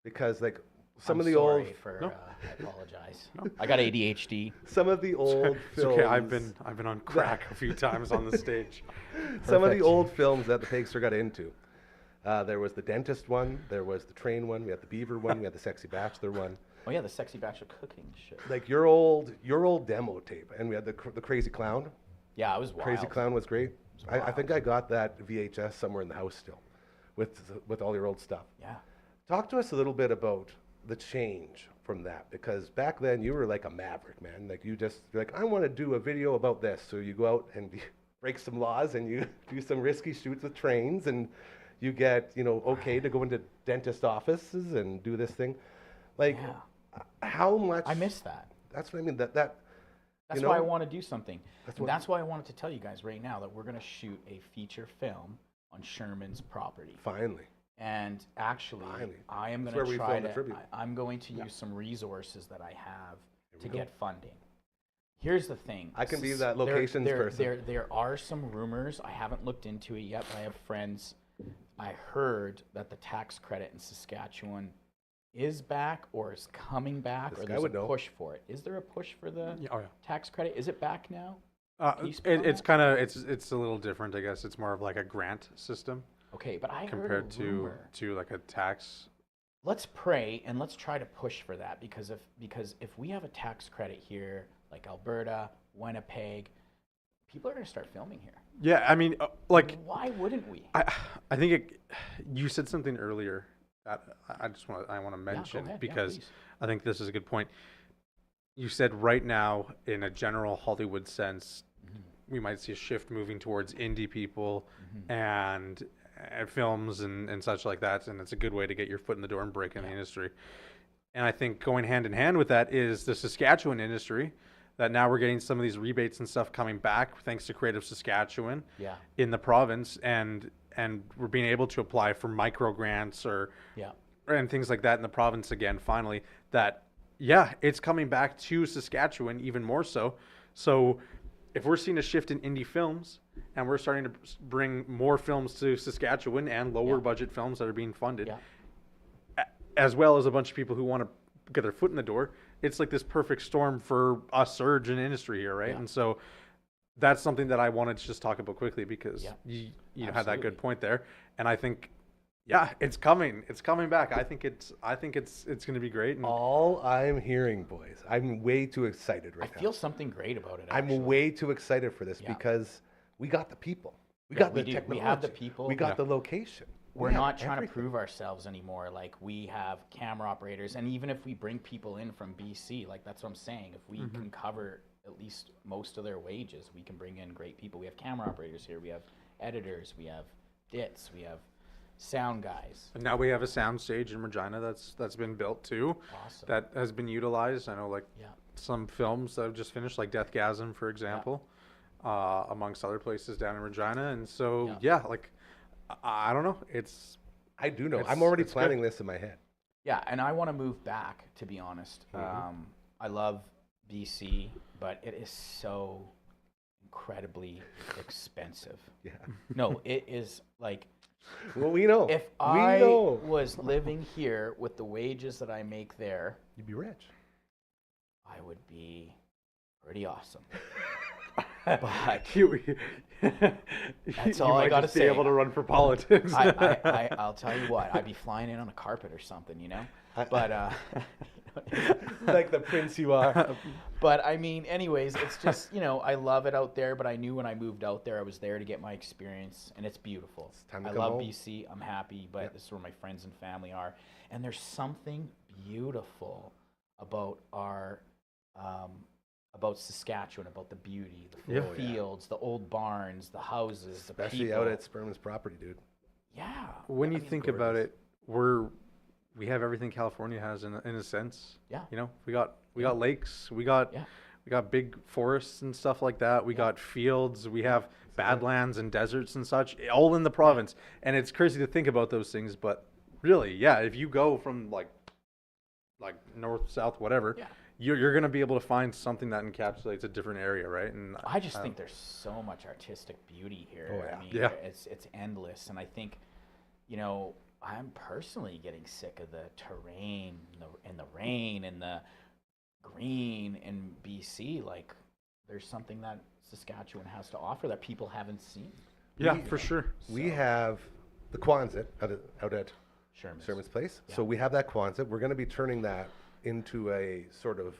Speaker 4: because, like, some
Speaker 3: I'm
Speaker 4: of the
Speaker 3: sorry
Speaker 4: old
Speaker 3: for,
Speaker 5: No.
Speaker 3: I apologize. I got ADHD.
Speaker 4: some of the old
Speaker 5: It's
Speaker 4: films.
Speaker 5: okay. I've been on crack a few times on the stage.
Speaker 4: Some of the
Speaker 3: Perfect.
Speaker 4: old films that the Pagster got into. There was the dentist one. There was the train one. We had the beaver one. We had the sexy bachelor one.
Speaker 3: Oh yeah, the sexy bachelor cooking shit.
Speaker 4: Like your old demo tape, and we had the crazy clown.
Speaker 3: Yeah, I was wild.
Speaker 4: Crazy clown was great. I
Speaker 3: wild.
Speaker 4: think I got that VHS somewhere in the house still, with all your old stuff.
Speaker 3: Yeah.
Speaker 4: Talk to us a little bit about the change from that, because back then you were like a maverick, man. Like you're like, I want to do a video about this. So you go out and you break some laws and you do some risky shoots with trains, and you get okay to go into dentist offices and do this thing. Like,
Speaker 3: Yeah.
Speaker 4: how much?
Speaker 3: I miss that.
Speaker 4: That's what I mean. That
Speaker 3: That's
Speaker 4: you
Speaker 3: why I
Speaker 4: know,
Speaker 3: want to do something.
Speaker 4: That's
Speaker 3: And
Speaker 4: what-
Speaker 3: that's why I wanted to tell you guys right now that we're going to shoot a feature film on Sherman's property.
Speaker 4: finally.
Speaker 3: And actually,
Speaker 4: Finally.
Speaker 3: I am
Speaker 4: That's
Speaker 3: going
Speaker 4: where we
Speaker 3: to try
Speaker 4: filmed the
Speaker 3: to.
Speaker 4: tribute.
Speaker 3: I'm going to use some resources that I have to
Speaker 4: we go.
Speaker 3: get funding. Here's the thing.
Speaker 4: I can be
Speaker 3: S-
Speaker 4: that
Speaker 3: there-
Speaker 4: locations
Speaker 3: there,
Speaker 4: person.
Speaker 3: There are some rumors. I haven't looked into it yet, but I have friends. I heard that the tax credit in Saskatchewan is back or is coming back,
Speaker 4: This
Speaker 3: or
Speaker 4: guy
Speaker 3: there's a
Speaker 4: would know.
Speaker 3: push for it. Is there a push for the
Speaker 5: Yeah, oh yeah.
Speaker 3: tax credit? Is it back now? Can you speak on
Speaker 5: It's
Speaker 3: that?
Speaker 5: kind of it's a little different, I guess. It's more of like a grant system
Speaker 3: Okay, but I heard
Speaker 5: compared
Speaker 3: a
Speaker 5: to
Speaker 3: rumor.
Speaker 5: like a tax.
Speaker 3: Let's pray and let's try to push for that because if we have a tax credit here, like Alberta, Winnipeg, people are going to start filming here.
Speaker 5: Yeah, I mean, like
Speaker 3: Why wouldn't we?
Speaker 5: I think you said something earlier that I want to mention
Speaker 3: ahead. Yeah,
Speaker 5: because
Speaker 3: please.
Speaker 5: I think this is a good point. You said right now, in a general Hollywood sense, we might see a shift moving towards indie people and films and such like that, and it's a good way to get your foot in the door and break in the industry. And I think going hand in hand with that is the Saskatchewan industry, that now we're getting some of these rebates and stuff coming back thanks to Creative Saskatchewan
Speaker 3: Yeah.
Speaker 5: in the province, and we're being able to apply for micro grants
Speaker 3: Yeah.
Speaker 5: and things like that in the province again finally. That it's coming back to Saskatchewan even more so. So if we're seeing a shift in indie films and we're starting to bring more films to Saskatchewan and lower budget films that are being funded, as well as a bunch of people who want to get their foot in the door, it's like this perfect storm for a surge in industry here, right? And so that's something that I wanted to just talk about quickly because you had that good point there, and I think it's coming. It's coming back. I think it's going to be great. And
Speaker 4: All I'm hearing, boys, I'm way too excited right now.
Speaker 3: I feel something great about it.
Speaker 4: I'm way too excited for this because we got the people. We got the technology.
Speaker 3: We have the people.
Speaker 4: We got the location.
Speaker 3: We're not trying to prove ourselves anymore. Like, we have camera operators, and even if we bring people in from BC, like, that's what I'm saying. If we can cover at least most of their wages, we can bring in great people. We have camera operators here. We have editors. We have dits. We have sound guys.
Speaker 5: And now we have a sound stage in Regina that's been built too.
Speaker 3: Awesome.
Speaker 5: That has been utilized. I know, like some films that have just finished, like Deathgasm, for example, amongst other places down in Regina. And so like I don't know.
Speaker 4: I do know. I'm already planning this in my head.
Speaker 3: Yeah, and I want to move back, to be honest. I love BC, but it is so incredibly expensive.
Speaker 4: Yeah.
Speaker 3: No, it is like...
Speaker 4: Well, we know.
Speaker 3: If I was living here with the wages that I make there...
Speaker 4: You'd be rich.
Speaker 3: I would be pretty awesome. But that's all I got to say.
Speaker 5: Be able to run for politics.
Speaker 3: I'll tell you what, I'd be flying in on a carpet or something, you know? But...
Speaker 4: like the prince you are.
Speaker 3: But I mean, anyways, it's just, I love it out there, but I knew when I moved out there, I was there to get my experience, and it's beautiful.
Speaker 4: Time to
Speaker 3: I
Speaker 4: come
Speaker 3: love
Speaker 4: home.
Speaker 3: BC. I'm happy, but this is where my friends and family are. And there's something beautiful about our, about Saskatchewan, about the beauty, the fields, the old barns, the houses,
Speaker 4: Especially
Speaker 3: the people.
Speaker 4: out at Sperman's property, dude.
Speaker 3: Yeah.
Speaker 5: When you think about it, we have everything California has in a sense.
Speaker 3: Yeah.
Speaker 5: We got lakes, we got big forests and stuff like that. We got fields, we have badlands and deserts and such, all in the province. And it's crazy to think about those things, but really, if you go from like north, south, whatever, you're going to be able to find something that encapsulates a different area, right? And
Speaker 3: I just think there's so much artistic beauty here.
Speaker 4: Oh, yeah.
Speaker 3: I mean, it's endless, and I think, I'm personally getting sick of the terrain and the rain and the green in BC. Like, there's something that Saskatchewan has to offer that people haven't seen.
Speaker 5: Yeah, for sure.
Speaker 4: We have the Quonset out at Sherman's Place. So we have that Quonset. We're going to be turning that into a sort of,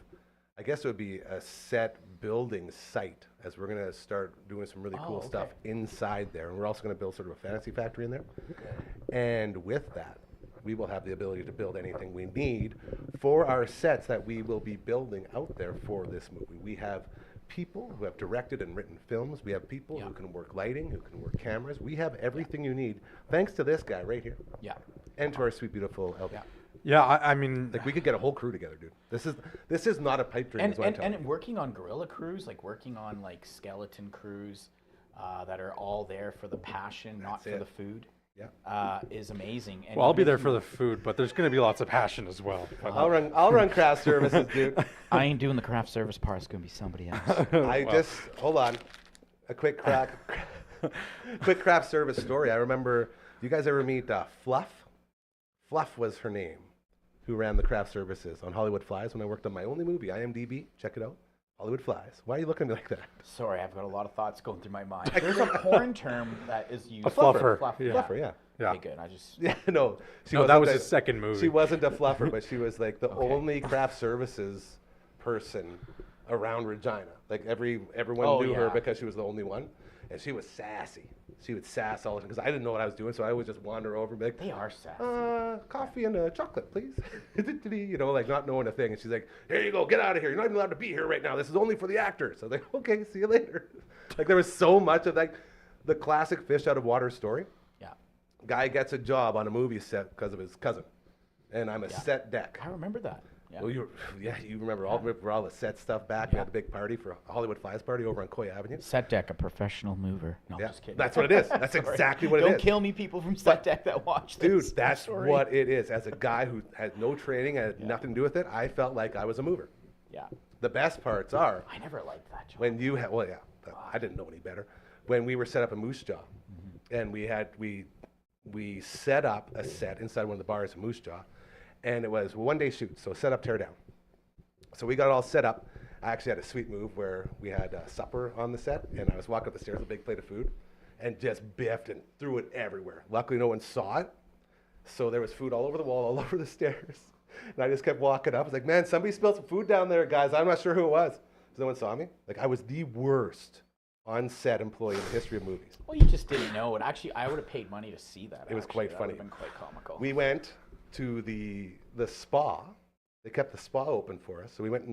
Speaker 4: I guess it would be a set building site, as we're going to start doing some really cool stuff inside there. And we're also going to build sort of a fantasy factory in there. And with that, we will have the ability to build anything we need for our sets that we will be building out there for this movie. We have people who have directed and written films. We have people who can work lighting, who can work cameras. We have everything you need, thanks to this guy right here.
Speaker 3: Yeah.
Speaker 4: And to our sweet, beautiful LB.
Speaker 5: Yeah, I mean,
Speaker 4: like, we could get a whole crew together, dude. This is not a pipe dream.
Speaker 3: And working on guerrilla crews, like working on like skeleton crews that are all there for the passion, not for the food.
Speaker 4: Yeah,
Speaker 3: is amazing. And
Speaker 5: I'll be there for the food, but there's going to be lots of passion as well.
Speaker 4: I'll run craft services, dude.
Speaker 3: I ain't doing the craft service part. It's going to be somebody else.
Speaker 4: Just hold on. A quick craft service story. I remember. You guys ever meet Fluff? Fluff was her name, who ran the craft services on Hollywood Flies when I worked on my only movie, IMDb. Check it out. Hollywood Flies. Why are you looking at me like that?
Speaker 3: Sorry, I've got a lot of thoughts going through my mind. There's a porn term that is used.
Speaker 5: A fluffer.
Speaker 4: Fluffer, yeah.
Speaker 3: Okay, good.
Speaker 4: No.
Speaker 5: That was his second movie.
Speaker 4: She wasn't a fluffer, but she was like the only craft services person around Regina. Like, everyone knew her because she was the only one. And she was sassy. She would sass all the time because I didn't know what I was doing, so I would just wander over and be like,
Speaker 3: they are sassy.
Speaker 4: Coffee and a chocolate, please. Like, not knowing a thing. And she's like, here you go, get out of here. You're not even allowed to be here right now. This is only for the actors. So I was like, okay, see you later. Like, there was so much of, like, the classic fish out of water story.
Speaker 3: Yeah.
Speaker 4: Guy gets a job on a movie set because of his cousin. And I'm a set deck.
Speaker 3: I remember that. Yeah.
Speaker 4: Well, you remember all the set stuff back. We had the big party for a Hollywood Flies party over on Coy Avenue.
Speaker 3: Set deck, a professional mover. No, I'm just kidding.
Speaker 4: That's what it is. That's exactly what it is.
Speaker 3: Don't kill me, people from Set Deck that watch this.
Speaker 4: Dude, that's what it is. As a guy who had no training and had nothing to do with it, I felt like I was a mover.
Speaker 3: Yeah.
Speaker 4: The best parts are
Speaker 3: I never liked that job.
Speaker 4: when you had, well, yeah, I didn't know any better. When we were set up in Moose Jaw, and we set up a set inside one of the bars in Moose Jaw, and it was a one-day shoot, so set up, tear down. So we got it all set up. I actually had a sweet move where we had supper on the set, and I was walking up the stairs with a big plate of food, and just biffed and threw it everywhere. Luckily, no one saw it, so there was food all over the wall, all over the stairs. And I just kept walking up. I was like, man, somebody spilled some food down there, guys. I'm not sure who it was. So no one saw me. Like, I was the worst on-set employee in the history of movies.
Speaker 3: Well, you just didn't know it. Actually, I would have paid money to see that.
Speaker 4: It was quite
Speaker 3: That
Speaker 4: funny.
Speaker 3: would have been quite comical.
Speaker 4: We went to the spa. They kept the spa open for us, so we went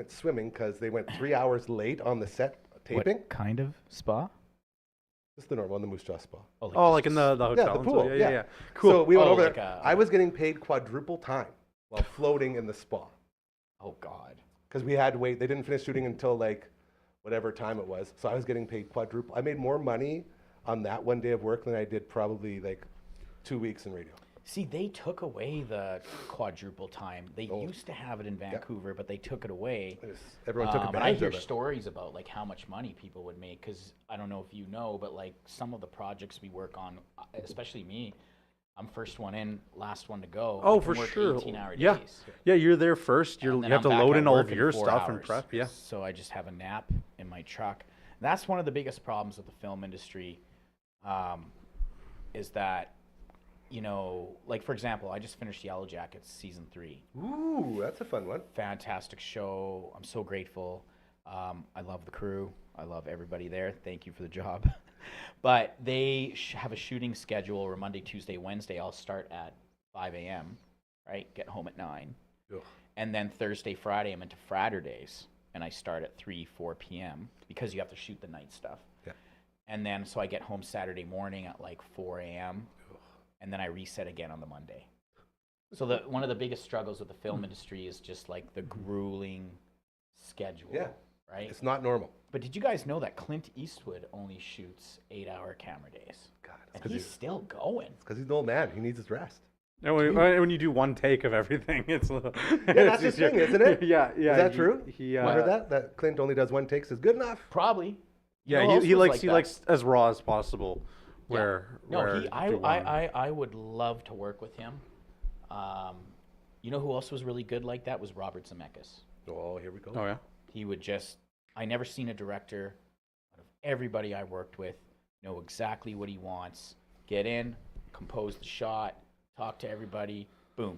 Speaker 4: swimming because they went 3 hours late on the set taping.
Speaker 3: What kind of spa?
Speaker 4: Just the normal one, the Moose Jaw spa.
Speaker 5: Oh, like in the hotel.
Speaker 4: Yeah, the
Speaker 5: and
Speaker 4: pool.
Speaker 5: stuff.
Speaker 4: Yeah.
Speaker 5: Cool.
Speaker 4: So we went
Speaker 3: Oh,
Speaker 4: over
Speaker 3: like
Speaker 4: there.
Speaker 3: a-
Speaker 4: I was getting paid quadruple time while floating in the spa
Speaker 3: Oh God.
Speaker 4: because we had to wait. They didn't finish shooting until like whatever time it was. So I was getting paid quadruple. I made more money on that one day of work than I did probably like 2 weeks in radio.
Speaker 3: See, they took away the quadruple time. They used to have it in Vancouver, but they took it away.
Speaker 4: Everyone took
Speaker 3: And I
Speaker 4: advantage
Speaker 3: hear
Speaker 4: of it.
Speaker 3: stories about like how much money people would make because I don't know if you know, but like some of the projects we work on, especially me, I'm first one in, last one to go.
Speaker 5: Oh,
Speaker 3: I can
Speaker 5: for
Speaker 3: work
Speaker 5: sure.
Speaker 3: 18-hour
Speaker 5: Yeah.
Speaker 3: days.
Speaker 5: Yeah, you're there first.
Speaker 3: And
Speaker 5: You
Speaker 3: then
Speaker 5: have to
Speaker 3: I'm back
Speaker 5: load
Speaker 3: at
Speaker 5: in all
Speaker 3: work
Speaker 5: of
Speaker 3: in
Speaker 5: your
Speaker 3: 4
Speaker 5: stuff and
Speaker 3: hours.
Speaker 5: prep. Yeah.
Speaker 3: So I just have a nap in my truck. That's one of the biggest problems with the film industry, is that, you know, like for example, I just finished Yellow Jackets season 3.
Speaker 4: Ooh, that's a fun one.
Speaker 3: Fantastic show. I'm so grateful. I love the crew. I love everybody there. Thank you for the job. But they have a shooting schedule where Monday, Tuesday, Wednesday, I'll start at 5 a.m., right? Get home at 9.
Speaker 4: Ugh.
Speaker 3: And then Thursday, Friday, I'm into Fratter days, and I start at 3, 4 p.m. because you have to shoot the night stuff.
Speaker 4: Yeah.
Speaker 3: And then so I get home Saturday morning at like 4 a.m., and then I reset again on the Monday. So one of the biggest struggles with the film industry is just like the grueling schedule,
Speaker 4: Yeah.
Speaker 3: right?
Speaker 4: It's not normal.
Speaker 3: But did you guys know that Clint Eastwood only shoots 8-hour camera days?
Speaker 4: God,
Speaker 3: And
Speaker 4: it's
Speaker 3: he's still going.
Speaker 4: because he's an old man. He needs his rest.
Speaker 5: And when you do one take of everything, it's
Speaker 4: Yeah, that's his thing, isn't it?
Speaker 5: Yeah, yeah.
Speaker 4: Is that true?
Speaker 5: He
Speaker 4: You heard that? That Clint only does one take is good enough.
Speaker 3: Probably. You know
Speaker 5: yeah,
Speaker 3: who else
Speaker 5: he
Speaker 3: was
Speaker 5: likes
Speaker 3: like that?
Speaker 5: as raw as possible.
Speaker 3: Yeah.
Speaker 5: Where
Speaker 3: No,
Speaker 5: you want-
Speaker 3: I would love to work with him. You know who else was really good like that was Robert Zemeckis.
Speaker 4: Oh, here we go.
Speaker 5: Oh yeah.
Speaker 3: He would just, I never seen a director out of everybody I worked with know exactly what he wants. Get in, compose the shot, talk to everybody, boom.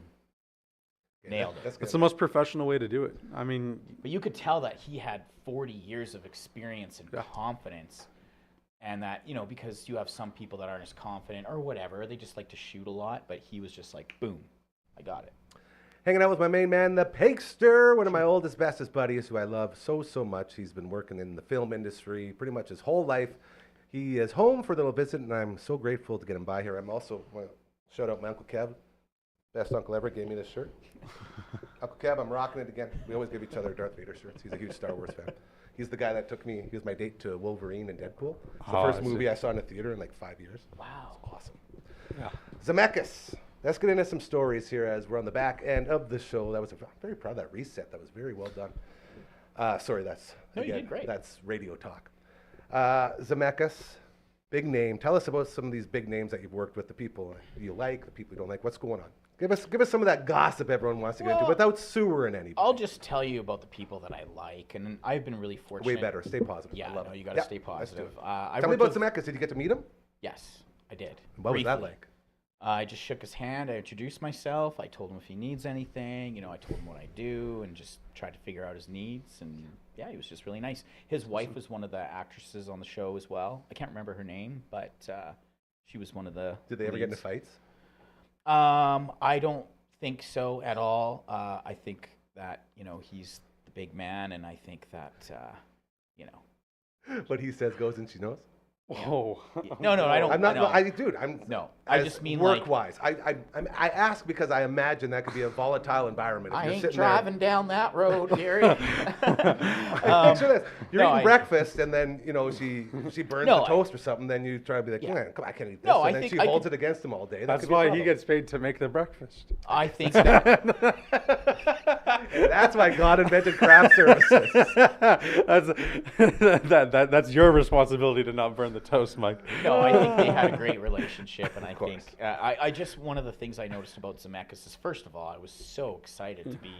Speaker 4: Yeah,
Speaker 3: Nailed it.
Speaker 4: That's
Speaker 5: It's
Speaker 4: good.
Speaker 5: the most professional way to do it. I mean,
Speaker 3: But you could tell that he had 40 years of experience and
Speaker 5: Yeah.
Speaker 3: confidence. And that, you know, because you have some people that aren't as confident or whatever, they just like to shoot a lot. But he was just like, boom, I got it.
Speaker 4: Hanging out with my main man, the Pakester, one of my oldest, bestest buddies who I love so, so much. He's been working in the film industry pretty much his whole life. He is home for a little visit, and I'm so grateful to get him by here. I'm also want to shout out my Uncle Kev. Best uncle ever gave me this shirt. Uncle Kev, I'm rocking it again. We always give each other Darth Vader shirts. He's a huge Star Wars fan. He's the guy that took me, he was my date to Wolverine and Deadpool. It's the
Speaker 5: Oh,
Speaker 4: first
Speaker 5: I
Speaker 4: movie
Speaker 5: see.
Speaker 4: I saw in a theater in like 5 years.
Speaker 3: Wow.
Speaker 4: Awesome.
Speaker 5: yeah.
Speaker 4: Zemeckis. Let's get into some stories here as we're on the back end of the show. I'm very proud of that reset. That was very well done. Sorry, that's
Speaker 3: No, you did great.
Speaker 4: That's radio talk. Zemeckis, big name. Tell us about some of these big names that you've worked with, the people you like, the people you don't like. What's going on? Give us some of that gossip everyone wants to get into
Speaker 3: Well,
Speaker 4: without sewering anybody.
Speaker 3: I'll just tell you about the people that I like. And I've been really fortunate.
Speaker 4: Way better. Stay positive.
Speaker 3: Yeah,
Speaker 4: I love
Speaker 3: no,
Speaker 4: it.
Speaker 3: you got to
Speaker 4: Yeah,
Speaker 3: stay
Speaker 4: let's do
Speaker 3: positive.
Speaker 4: it.
Speaker 3: I
Speaker 4: Tell me
Speaker 3: worked
Speaker 4: about
Speaker 3: with-
Speaker 4: Zemeckis. Did you get to meet him?
Speaker 3: Yes, I did.
Speaker 4: What was that
Speaker 3: Briefly.
Speaker 4: like?
Speaker 3: I just shook his hand. I introduced myself. I told him if he needs anything. You know, I told him what I do and just tried to figure out his needs. And yeah, he was just really nice. His wife was one of the actresses on the show as well. I can't remember her name, but she was one of the
Speaker 4: Did they ever get into
Speaker 3: leads.
Speaker 4: fights?
Speaker 3: I don't think so at all. I think that, you know, he's the big man, and I think that, you know.
Speaker 4: What he says goes and she knows?
Speaker 5: Whoa.
Speaker 3: No, I don't.
Speaker 4: I'm not,
Speaker 3: no.
Speaker 4: dude, I'm.
Speaker 3: No, I
Speaker 4: as
Speaker 3: just mean, like-
Speaker 4: work-wise. I ask because I imagine that could be a volatile environment. If
Speaker 3: I
Speaker 4: you're
Speaker 3: ain't
Speaker 4: sitting
Speaker 3: driving down that road, Gary.
Speaker 4: there. Picture this: you're
Speaker 3: no,
Speaker 4: eating
Speaker 3: I-
Speaker 4: breakfast, and then you know she burns
Speaker 3: No,
Speaker 4: the
Speaker 3: I-
Speaker 4: toast or something. Then you try to be like,
Speaker 3: Yeah.
Speaker 4: man, come on, I can't eat this.
Speaker 3: No,
Speaker 4: and
Speaker 3: I
Speaker 4: then
Speaker 3: think
Speaker 4: she
Speaker 3: I
Speaker 4: holds
Speaker 3: could-
Speaker 4: it against him all day. That
Speaker 5: That's
Speaker 4: could be a
Speaker 5: why he
Speaker 4: problem.
Speaker 5: gets paid to make the breakfast.
Speaker 3: I think that.
Speaker 4: That's why God invented craft services.
Speaker 5: That's your responsibility to not burn the toast, Mike.
Speaker 3: No, I think they had a great relationship, and I think I just one of the things I noticed about Zemeckis is, first of all, I was so excited to be.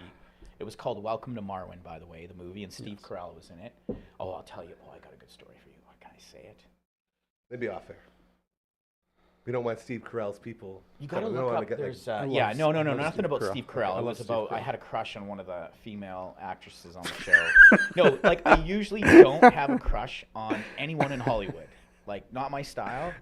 Speaker 3: It was called Welcome to Marwen, by the way, the movie, and Steve Carell was in it. Oh, I'll tell you. Oh, I got a good story for you. Can I say it?
Speaker 4: They'd be off there. We don't want Steve Carell's people.
Speaker 3: You got to
Speaker 4: we don't
Speaker 3: look
Speaker 4: wanna
Speaker 3: up.
Speaker 4: get,
Speaker 3: There's
Speaker 5: I
Speaker 3: yeah,
Speaker 5: love
Speaker 3: no,
Speaker 5: Steve
Speaker 3: nothing about
Speaker 5: Carell.
Speaker 3: Steve Carell.
Speaker 5: I
Speaker 3: It
Speaker 5: love
Speaker 3: was
Speaker 5: Steve
Speaker 3: about I
Speaker 5: Carell.
Speaker 3: had a crush on one of the female actresses on the show. No, like I usually don't have a crush on anyone in Hollywood. Like not my style,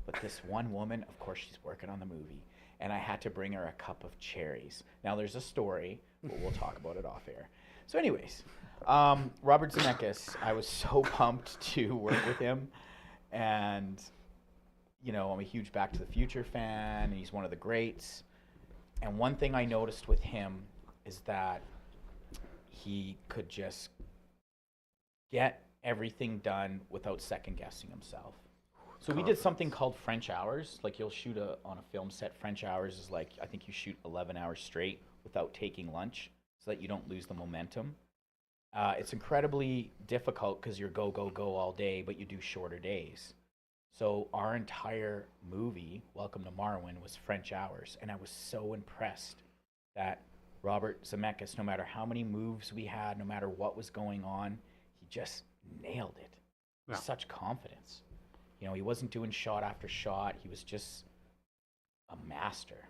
Speaker 3: but this one woman, of course, she's working on the movie, and I had to bring her a cup of cherries. Now there's a story, but we'll talk about it off air. So, anyways, Robert Zemeckis, I was so pumped to work with him, and you know, I'm a huge Back to the Future fan, and he's one of the greats. And one thing I noticed with him is that he could just get everything done without second guessing himself. So we did something called French hours. Like you'll shoot on a film set. French hours is like, I think you shoot 11 hours straight without taking lunch so that you don't lose the momentum. It's incredibly difficult because you're go, go, go all day, but you do shorter days. So our entire movie, Welcome to Marwen, was French hours. And I was so impressed that Robert Zemeckis, no matter how many moves we had, no matter what was going on, he just nailed it with such confidence. You know, he wasn't doing shot after shot. He was just a master.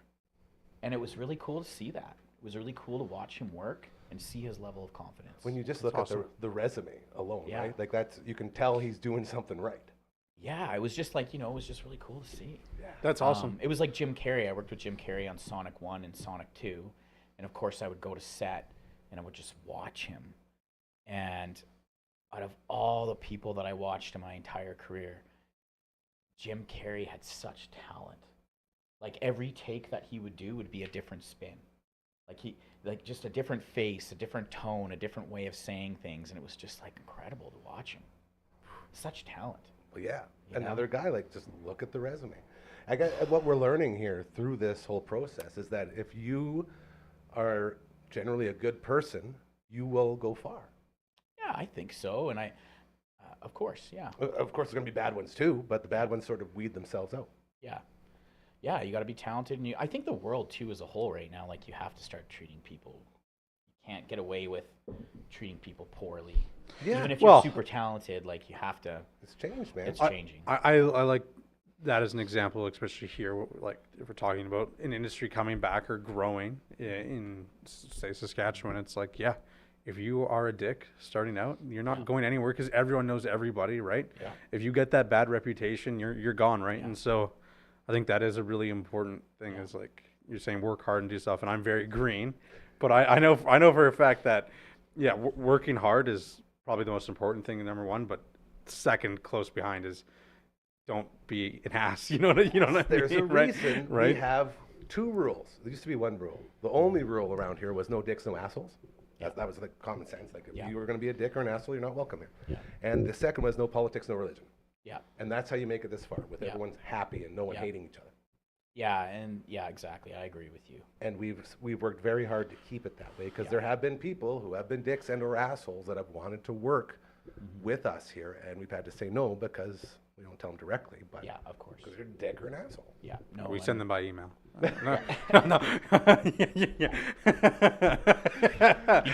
Speaker 3: And it was really cool to see that. It was really cool to watch him work and see his level of confidence.
Speaker 4: When you just look at the resume alone, right? Like you can tell he's doing something right.
Speaker 3: Yeah, it was just like, you know, it was just really cool to see.
Speaker 4: Yeah.
Speaker 5: That's awesome.
Speaker 3: It was like Jim Carrey. I worked with Jim Carrey on Sonic 1 and Sonic 2. And of course, I would go to set and I would just watch him. And out of all the people that I watched in my entire career, Jim Carrey had such talent. Like every take that he would do would be a different spin. Like just a different face, a different tone, a different way of saying things. And it was just like incredible to watch him. Such talent.
Speaker 4: Well, yeah.
Speaker 3: You know?
Speaker 4: Another guy, like, just look at the resume. What we're learning here through this whole process is that if you are generally a good person, you will go far.
Speaker 3: Yeah, I think so. And of course, yeah.
Speaker 4: Of course, there's going to be bad ones too, but the bad ones sort of weed themselves out.
Speaker 3: Yeah. Yeah, you got to be talented. And I think the world, too, as a whole right now, like, you have to start treating people. You can't get away with treating people poorly.
Speaker 4: Yeah.
Speaker 3: Even if you're super talented, like, you have to.
Speaker 4: It's changed, man.
Speaker 3: It's changing.
Speaker 5: I like that as an example, especially here, like if we're talking about an industry coming back or growing in say, Saskatchewan. It's like, yeah, if you are a dick starting out, you're not going anywhere because everyone knows everybody, right?
Speaker 3: Yeah.
Speaker 5: If you get that bad reputation, you're gone, right? Yeah. And so I think that is a really important thing is like you're saying work hard and do stuff. And I'm very green, but I know for a fact that, yeah, working hard is probably the most important thing, number one, but second close behind is don't be an ass. You know what I mean?
Speaker 4: There's a reason
Speaker 5: right?
Speaker 4: we have two rules. There used to be one rule. The only rule around here was no dicks, no assholes. That was like common sense. Like if you were going to be a dick or an asshole, you're not welcome here. Yeah. And the second was no politics, no religion. Yeah. And that's how you make it this far, with everyone's happy and no one hating each other.
Speaker 3: Yeah, and exactly. I agree with you.
Speaker 4: And we've worked very hard to keep it that way because there have been people who have been dicks and or assholes that have wanted to work with us here, and we've had to say no because we don't tell them directly. But
Speaker 3: yeah, of course,
Speaker 4: because you're a dick or an asshole.
Speaker 3: Yeah, no.
Speaker 5: We send them by email. No.
Speaker 3: You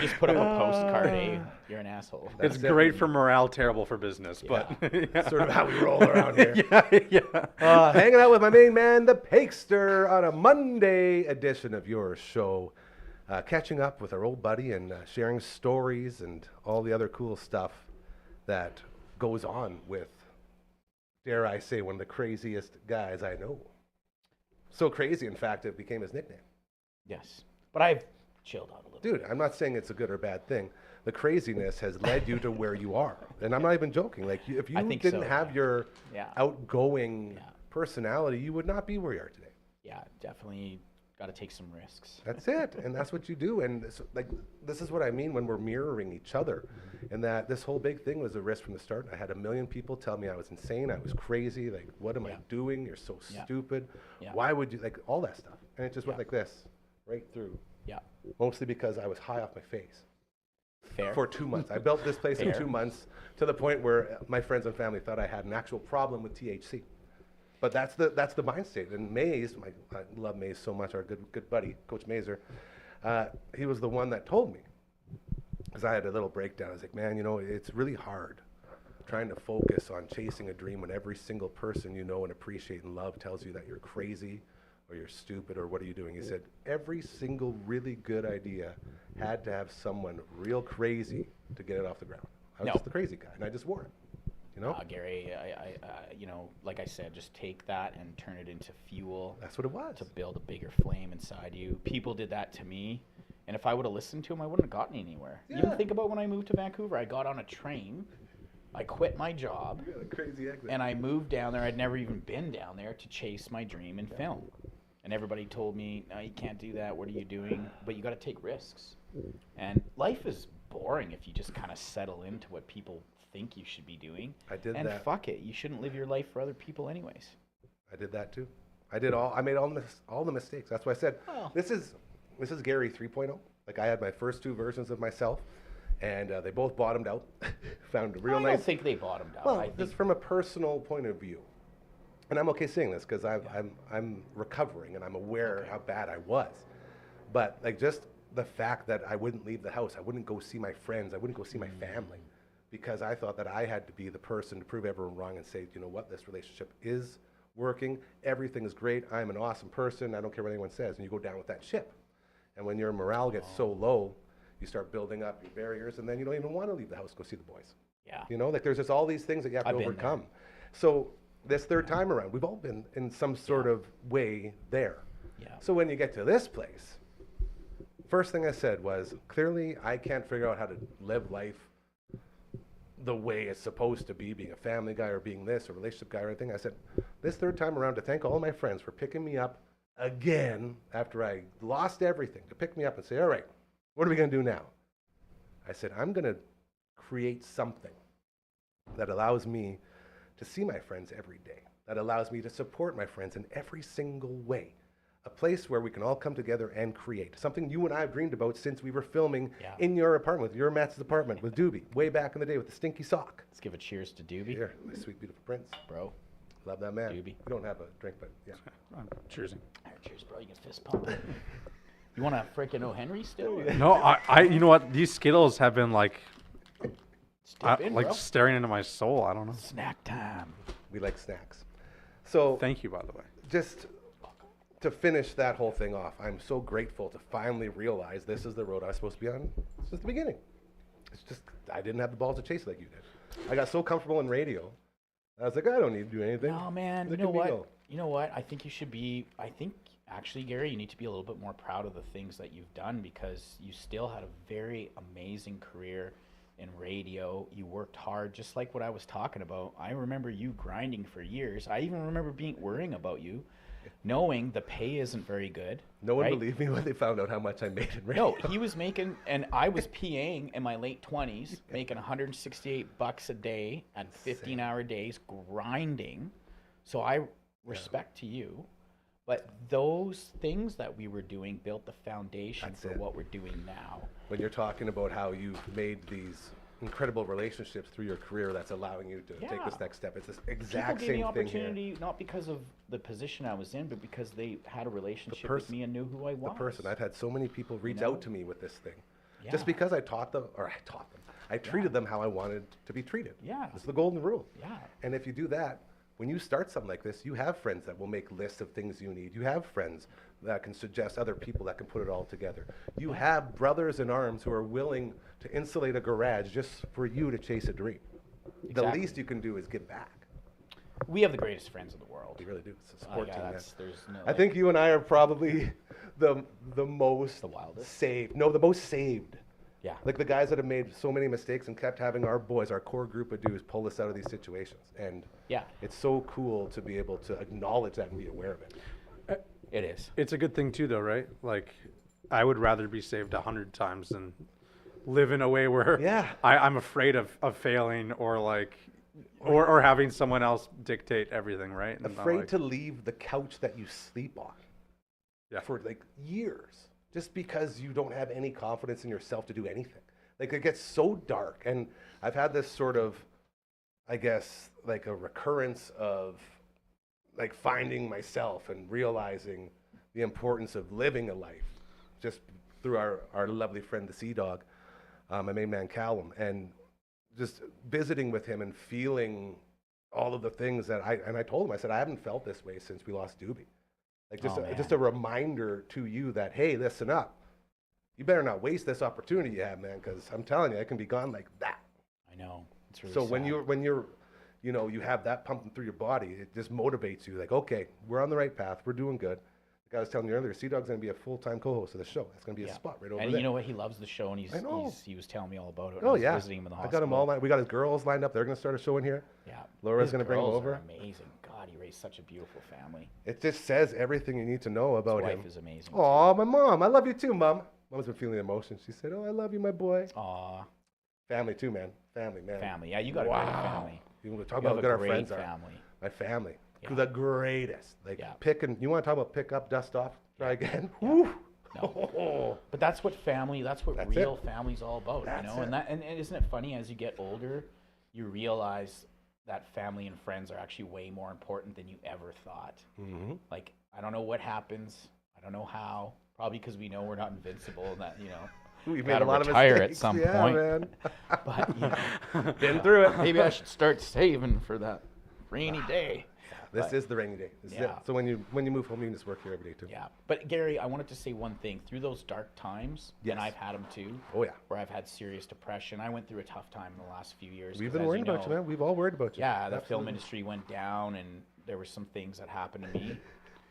Speaker 3: just put up a postcard, hey, you're an asshole.
Speaker 5: It's great for morale, terrible for business, but
Speaker 4: sort of how we roll around here.
Speaker 5: Yeah.
Speaker 4: Hanging out with my main man, the Pakester, on a Monday edition of your show. Catching up with our old buddy and sharing stories and all the other cool stuff that goes on with, dare I say, one of the craziest guys I know. So crazy, in fact, it became his nickname.
Speaker 3: Yes, but I've chilled out a little.
Speaker 4: Dude, I'm not saying it's a good or bad thing. The craziness has led you to where you are. And I'm not even joking. Like, if you didn't have your outgoing personality, you would not be where you are today.
Speaker 3: Yeah, definitely got to take some risks.
Speaker 4: That's it. And that's what you do. And this is what I mean when we're mirroring each other. And that this whole big thing was a risk from the start. I had 1 million people tell me I was insane. I was crazy. Like, what am I doing? You're so stupid. Yeah. Why would you, like, all that stuff. And it just went like this, right through.
Speaker 3: Yeah.
Speaker 4: Mostly because I was high off my face
Speaker 3: Fair.
Speaker 4: for 2 months. I built this place in
Speaker 3: Fair.
Speaker 4: 2 months to the point where my friends and family thought I had an actual problem with THC. But that's the mind state. And Mays, I love Mays so much, our good buddy, Coach Mazer, he was the one that told me, because I had a little breakdown. I was like, man, you know, it's really hard trying to focus on chasing a dream when every single person you know and appreciate and love tells you that you're crazy or you're stupid or what are you doing? He said, every single really good idea had to have someone real crazy to get it off the ground. I was
Speaker 3: No.
Speaker 4: just the crazy guy, and I just wore it. You know?
Speaker 3: Gary, I you know, like I said, just take that and turn it into fuel
Speaker 4: That's what it was.
Speaker 3: to build a bigger flame inside you. People did that to me, and if I would have listened to them, I wouldn't have gotten anywhere.
Speaker 4: Yeah.
Speaker 3: Even think about when I moved to Vancouver. I got on a train, I quit my job,
Speaker 4: You got a crazy exit.
Speaker 3: and I moved down there. I'd never even been down there to chase my dream in film. And everybody told me, no, you can't do that. What are you doing? But you got to take risks. And life is boring if you just kind of settle into what people think you should be doing.
Speaker 4: I did
Speaker 3: and
Speaker 4: that.
Speaker 3: fuck it. You shouldn't live your life for other people anyways.
Speaker 4: I did that too. I made all the mistakes. That's why I said,
Speaker 3: Well.
Speaker 4: this is Gary 3.0. Like I had my first 2 versions of myself, and they both bottomed out. Found a real
Speaker 3: I
Speaker 4: nice.
Speaker 3: don't think they bottomed out.
Speaker 4: Well,
Speaker 3: I
Speaker 4: just
Speaker 3: think
Speaker 4: from a personal point of view, and I'm okay saying this because I'm recovering and I'm aware how bad I was, but like just the fact that I wouldn't leave the house, I wouldn't go see my friends, I wouldn't go see my family, because I thought that I had to be the person to prove everyone wrong and say, you know what, this relationship is working, everything is great, I'm an awesome person, I don't care what anyone says, and you go down with that ship, and when your morale gets so low, you start building up your barriers, and then you don't even want to leave the house, go see the boys.
Speaker 3: yeah.
Speaker 4: You know, like there's just all these things that you have to
Speaker 3: I've been
Speaker 4: overcome. So this third time around, we've all been in some sort of way there.
Speaker 3: Yeah.
Speaker 4: So when you get to this place, first thing I said was, clearly I can't figure out how to live life the way it's supposed to be, being a family guy or being this, a relationship guy or anything. I said, this third time around, to thank all my friends for picking me up again after I lost everything, to pick me up and say, all right, what are we going to do now? I said, I'm going to create something that allows me to see my friends every day, that allows me to support my friends in every single way. A place where we can all come together and create. Something you and I have dreamed about since we were filming in your apartment, your Matt's apartment with Doobie, way back in the day with the stinky sock.
Speaker 3: Let's give a cheers to Doobie.
Speaker 4: Here, my sweet, beautiful prince.
Speaker 3: Bro.
Speaker 4: Love that man.
Speaker 3: Doobie.
Speaker 4: We don't have a drink, but yeah.
Speaker 5: Cheersing.
Speaker 3: All right, cheers, bro. You can fist pump. You want a freaking O. Henry still?
Speaker 5: No, I you know what? These Skittles have been like,
Speaker 3: Step in,
Speaker 5: like
Speaker 3: bro.
Speaker 5: staring into my soul. I don't know.
Speaker 3: Snack time.
Speaker 4: We like snacks. So
Speaker 5: Thank you, by the way.
Speaker 4: just to finish that whole thing off, I'm so grateful to finally realize this is the road I was supposed to be on since the beginning. It's just, I didn't have the balls to chase like you did. I got so comfortable in radio. I was like, I don't need to do anything.
Speaker 3: No, man.
Speaker 4: Look
Speaker 3: You know
Speaker 4: at me
Speaker 3: what?
Speaker 4: go.
Speaker 3: You know what? I think you should be. I think actually, Gary, you need to be a little bit more proud of the things that you've done because you still had a very amazing career in radio. You worked hard, just like what I was talking about. I remember you grinding for years. I even remember worrying about you, knowing the pay isn't very good.
Speaker 4: No one
Speaker 3: right?
Speaker 4: believed me when they found out how much I made in radio.
Speaker 3: No, he was making, and I was PAing in my late 20s, making $168 a day at 15-hour days, grinding. So I respect to you, but those things that we were doing built the foundation
Speaker 4: That's
Speaker 3: for
Speaker 4: it.
Speaker 3: what we're doing now.
Speaker 4: When you're talking about how you've made these incredible relationships through your career that's allowing you to take this
Speaker 3: Yeah.
Speaker 4: next step. It's this
Speaker 3: People
Speaker 4: exact
Speaker 3: gave me
Speaker 4: same thing here.
Speaker 3: opportunity not because of the position I was in, but because they had a relationship with
Speaker 4: person-
Speaker 3: me and knew who I
Speaker 4: The
Speaker 3: was.
Speaker 4: person. I've had so many people reach
Speaker 3: know?
Speaker 4: out to me with this thing.
Speaker 3: Yeah.
Speaker 4: Just because I taught them. I treated them how I wanted to be treated.
Speaker 3: Yeah.
Speaker 4: It's the golden rule.
Speaker 3: Yeah.
Speaker 4: And if you do that, when you start something like this, you have friends that will make lists of things you need. You have friends that can suggest other people that can put it all together. You have brothers in arms who are willing to insulate a garage just for you to chase a dream. The
Speaker 3: Exactly.
Speaker 4: least you can do is give back.
Speaker 3: We have the greatest friends in the world.
Speaker 4: We really do. It's a support
Speaker 3: yeah,
Speaker 4: team, man.
Speaker 3: there's no,
Speaker 4: I think you and I are probably the most
Speaker 3: The wildest?
Speaker 4: saved. No, the most saved.
Speaker 3: yeah.
Speaker 4: Like the guys that have made so many mistakes and kept having our boys, our core group of dudes, pull us out of these situations. And
Speaker 3: Yeah.
Speaker 4: it's so cool to be able to acknowledge that and be aware of it.
Speaker 3: It is.
Speaker 5: It's a good thing too, though, right? Like, I would rather be saved 100 times than live in a way where
Speaker 4: Yeah.
Speaker 5: I'm afraid of failing or like, or having someone else dictate everything, right? And I'm
Speaker 4: Afraid
Speaker 5: like,
Speaker 4: to leave the couch that you sleep on
Speaker 5: Yeah.
Speaker 4: for like years. just because you don't have any confidence in yourself to do anything. Like it gets so dark. And I've had this sort of, I guess, like a recurrence of like finding myself and realizing the importance of living a life just through our lovely friend, the Sea Dog, my main man Callum, and just visiting with him and feeling all of the things that I told him, I said, I haven't felt this way since we lost Doobie. Like just a reminder to you that, hey, listen up. You better not waste this opportunity you have, man, because I'm telling you, it can be gone like that.
Speaker 3: I know. It's really
Speaker 4: So
Speaker 3: sad.
Speaker 4: when you're, you know, you have that pumping through your body, it just motivates you. Like, okay, we're on the right path. We're doing good. Like I was telling you earlier, Sea Dog's going to be a full-time co-host of the show. It's going to be a spot right over
Speaker 3: and
Speaker 4: there.
Speaker 3: you know what? He loves the show, and
Speaker 4: I know.
Speaker 3: he was telling me all about it.
Speaker 4: Oh,
Speaker 3: when I was
Speaker 4: yeah.
Speaker 3: visiting him in the
Speaker 4: I
Speaker 3: hospital.
Speaker 4: got them all lined. We got his girls lined up. They're going to start a show in here.
Speaker 3: Yeah.
Speaker 4: Laura's
Speaker 3: His
Speaker 4: gonna bring him
Speaker 3: girls
Speaker 4: over.
Speaker 3: are amazing. God, he raised such a beautiful family.
Speaker 4: It just says everything you need to know about
Speaker 3: His
Speaker 4: him.
Speaker 3: wife is amazing.
Speaker 4: Aw, my mom. I love you too, Mom. Mom's been feeling the emotion. She said, oh, I love you, my boy.
Speaker 3: Aw,
Speaker 4: Family too, man. Family, man.
Speaker 3: family. Yeah, you got a great family.
Speaker 4: You want to talk
Speaker 3: You
Speaker 4: about
Speaker 3: have
Speaker 4: how good
Speaker 3: a
Speaker 4: our
Speaker 3: great
Speaker 4: friends are.
Speaker 3: family.
Speaker 4: My family.
Speaker 3: Yeah.
Speaker 4: The greatest. Like
Speaker 3: Yeah.
Speaker 4: you want to talk about pick up, dust off, try again?
Speaker 3: Yeah.
Speaker 4: Woo.
Speaker 3: No. But that's what
Speaker 4: That's
Speaker 3: real
Speaker 4: it.
Speaker 3: family's all about,
Speaker 4: That's
Speaker 3: you know?
Speaker 4: it.
Speaker 3: And isn't it funny, as you get older, you realize that family and friends are actually way more important than you ever thought.
Speaker 4: Mm-hmm.
Speaker 3: Like, I don't know what happens. I don't know how. Probably because we know we're not invincible and that, you know,
Speaker 4: We've made
Speaker 3: gotta
Speaker 4: a lot
Speaker 3: retire
Speaker 4: of
Speaker 3: at
Speaker 4: mistakes.
Speaker 3: some
Speaker 4: Yeah,
Speaker 3: point.
Speaker 4: man.
Speaker 3: but, you know,
Speaker 4: Been through it.
Speaker 3: maybe I should start saving for that rainy day.
Speaker 4: This
Speaker 3: But-
Speaker 4: is the rainy day. This is it.
Speaker 3: Yeah.
Speaker 4: So when you move home, you can just work here every day too.
Speaker 3: Yeah. But, Gary, I wanted to say one thing. Through those dark times,
Speaker 4: Yes.
Speaker 3: and I've had them too,
Speaker 4: Oh yeah.
Speaker 3: where I've had serious depression. I went through a tough time in the last few years.
Speaker 4: We've
Speaker 3: 'cause
Speaker 4: been
Speaker 3: as
Speaker 4: worried about you,
Speaker 3: know,
Speaker 4: man. We've all worried about you.
Speaker 3: Yeah, the film
Speaker 4: Absolutely.
Speaker 3: industry went down, and there were some things that happened to me.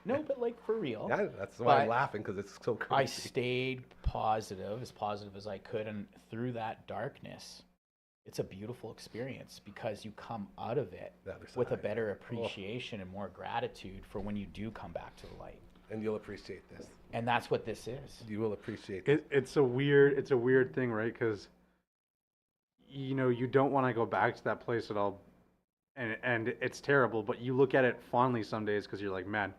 Speaker 3: No, but like for real.
Speaker 4: Yeah, that's why I'm
Speaker 3: But
Speaker 4: laughing, because it's so crazy.
Speaker 3: I stayed positive as I could, and through that darkness, it's a beautiful experience because you come out of it
Speaker 4: The other
Speaker 3: with a
Speaker 4: side.
Speaker 3: better appreciation and more gratitude for when you do come back to the light.
Speaker 4: And you'll appreciate this.
Speaker 3: And that's what this is.
Speaker 4: You will appreciate this.
Speaker 5: It's a weird thing, right? Because you know you don't want to go back to that place at all, and it's terrible. But you look at it fondly some days because you're like, man,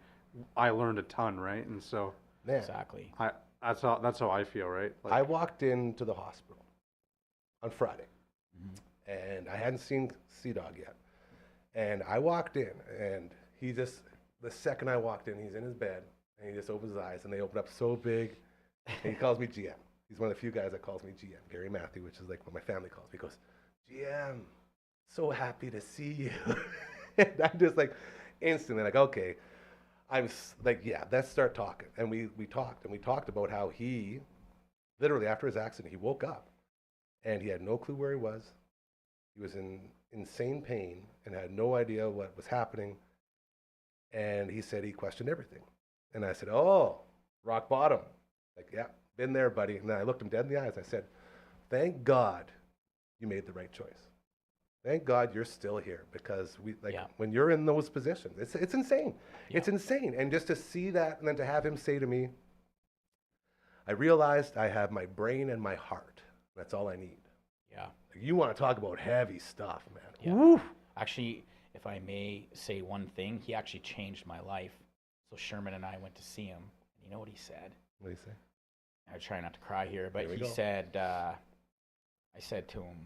Speaker 5: I learned a ton, right? And so
Speaker 4: Man,
Speaker 3: Exactly.
Speaker 5: that's how I feel, right? Like,
Speaker 4: I walked into the hospital on Friday,
Speaker 3: Mm-hmm.
Speaker 4: and I hadn't seen Sea Dog yet. And I walked in, and he just, the second I walked in, he's in his bed, and he just opens his eyes, and they open up so big, and he calls me GM. He's one of the few guys that calls me GM, Gary Matthew, which is like what my family calls me. He goes, GM, so happy to see you. And I'm just like, instantly like, okay. Like, yeah, let's start talking. And we talked about how he, literally after his accident, he woke up and he had no clue where he was. He was in insane pain and had no idea what was happening. And he said he questioned everything. And I said, oh, rock bottom. Like, yeah, been there, buddy. And then I looked him dead in the eyes. I said, thank God you made the right choice. Thank God you're still here, because
Speaker 3: Yeah.
Speaker 4: when you're in those positions, it's insane.
Speaker 3: Yeah.
Speaker 4: It's insane. And just to see that, and then to have him say to me, I realized I have my brain and my heart. That's all I need.
Speaker 3: Yeah.
Speaker 4: Like, you want to talk about heavy stuff, man.
Speaker 3: Yeah.
Speaker 4: Woo.
Speaker 3: Actually, if I may say one thing, he actually changed my life. So Sherman and I went to see him. And you know what he said?
Speaker 4: What do you say?
Speaker 3: I try not to cry here, but
Speaker 4: Here we
Speaker 3: he
Speaker 4: go.
Speaker 3: said, I said to him,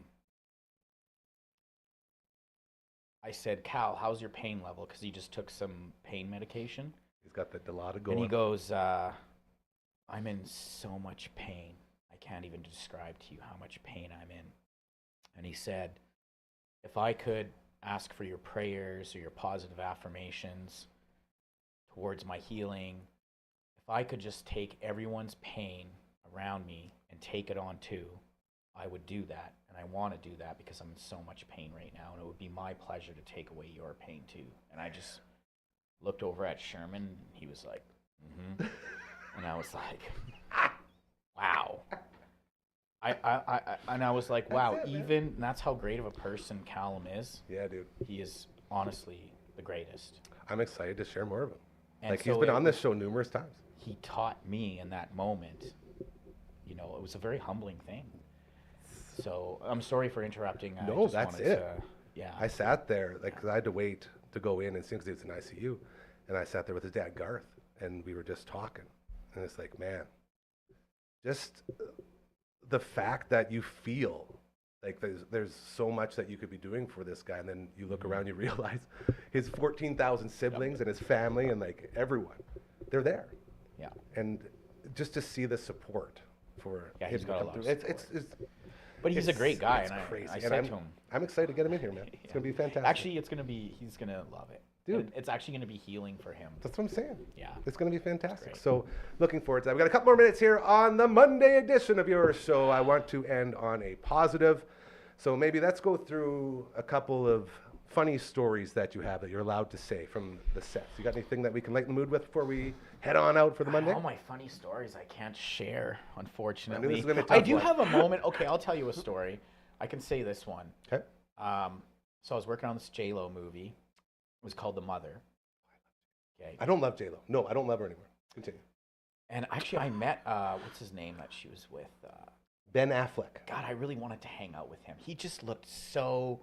Speaker 3: I said, Cal, how's your pain level? Because he just took some pain medication.
Speaker 4: He's got the Dilaudid going.
Speaker 3: And he goes, I'm in so much pain. I can't even describe to you how much pain I'm in. And he said, if I could ask for your prayers or your positive affirmations towards my healing, if I could just take everyone's pain around me and take it on too, I would do that. And I want to do that because I'm in so much pain right now. And it would be my pleasure to take away your pain too. And I just looked over at Sherman, and he was like, mm-hmm. And I was like, wow. And I was like, wow,
Speaker 4: That's it, man.
Speaker 3: even, and that's how great of a person Callum is.
Speaker 4: Yeah, dude.
Speaker 3: He is honestly the greatest.
Speaker 4: I'm excited to share more of him.
Speaker 3: And
Speaker 4: Like, he's
Speaker 3: so
Speaker 4: been
Speaker 3: it
Speaker 4: on this
Speaker 3: was-
Speaker 4: show numerous times.
Speaker 3: He taught me in that moment, you know, it was a very humbling thing. So I'm sorry for interrupting. I
Speaker 4: No,
Speaker 3: just
Speaker 4: that's
Speaker 3: wanted
Speaker 4: it.
Speaker 3: to- yeah.
Speaker 4: I sat there, like, 'cause I had to wait to go in and see him because he was in ICU. And I sat there with his dad, Garth, and we were just talking. And it's like, man, just the fact that you feel like there's so much that you could be doing for this guy, and then you look around, you realize his 14,000 siblings and his family and like everyone, they're there.
Speaker 3: Yeah.
Speaker 4: And just to see the support for
Speaker 3: Yeah,
Speaker 4: him
Speaker 3: he's
Speaker 4: to
Speaker 3: got a
Speaker 4: come
Speaker 3: lot of
Speaker 4: through.
Speaker 3: support.
Speaker 4: It's
Speaker 3: But he's a
Speaker 4: it's-
Speaker 3: great guy,
Speaker 4: it's
Speaker 3: and
Speaker 4: crazy.
Speaker 3: I
Speaker 4: And
Speaker 3: said to him,
Speaker 4: I'm excited to get him in here, man. It's
Speaker 3: Yeah.
Speaker 4: gonna be fantastic.
Speaker 3: actually, he's gonna love it.
Speaker 4: Dude.
Speaker 3: And it's actually gonna be healing for him.
Speaker 4: That's what I'm saying.
Speaker 3: Yeah.
Speaker 4: It's going to be fantastic.
Speaker 3: Great.
Speaker 4: So, looking forward to that. We've got a couple more minutes here on the Monday edition of your show. I want to end on a positive. So, maybe let's go through a couple of funny stories that you have that you're allowed to say from the sets. You got anything that we can lighten the mood with before we head on out for the Monday?
Speaker 3: All my funny stories I can't share,
Speaker 4: I
Speaker 3: unfortunately.
Speaker 4: knew this was gonna be a
Speaker 3: I
Speaker 4: tough
Speaker 3: do
Speaker 4: one.
Speaker 3: have a moment. Okay, I'll tell you a story. I can say this one.
Speaker 4: Okay.
Speaker 3: So I was working on this J-Lo movie. It was called The Mother. Okay.
Speaker 4: I don't love J-Lo. No, I don't love her anymore. Continue.
Speaker 3: And actually, I met, what's his name that she was with?
Speaker 4: Ben Affleck.
Speaker 3: God, I really wanted to hang out with him. He just looked so...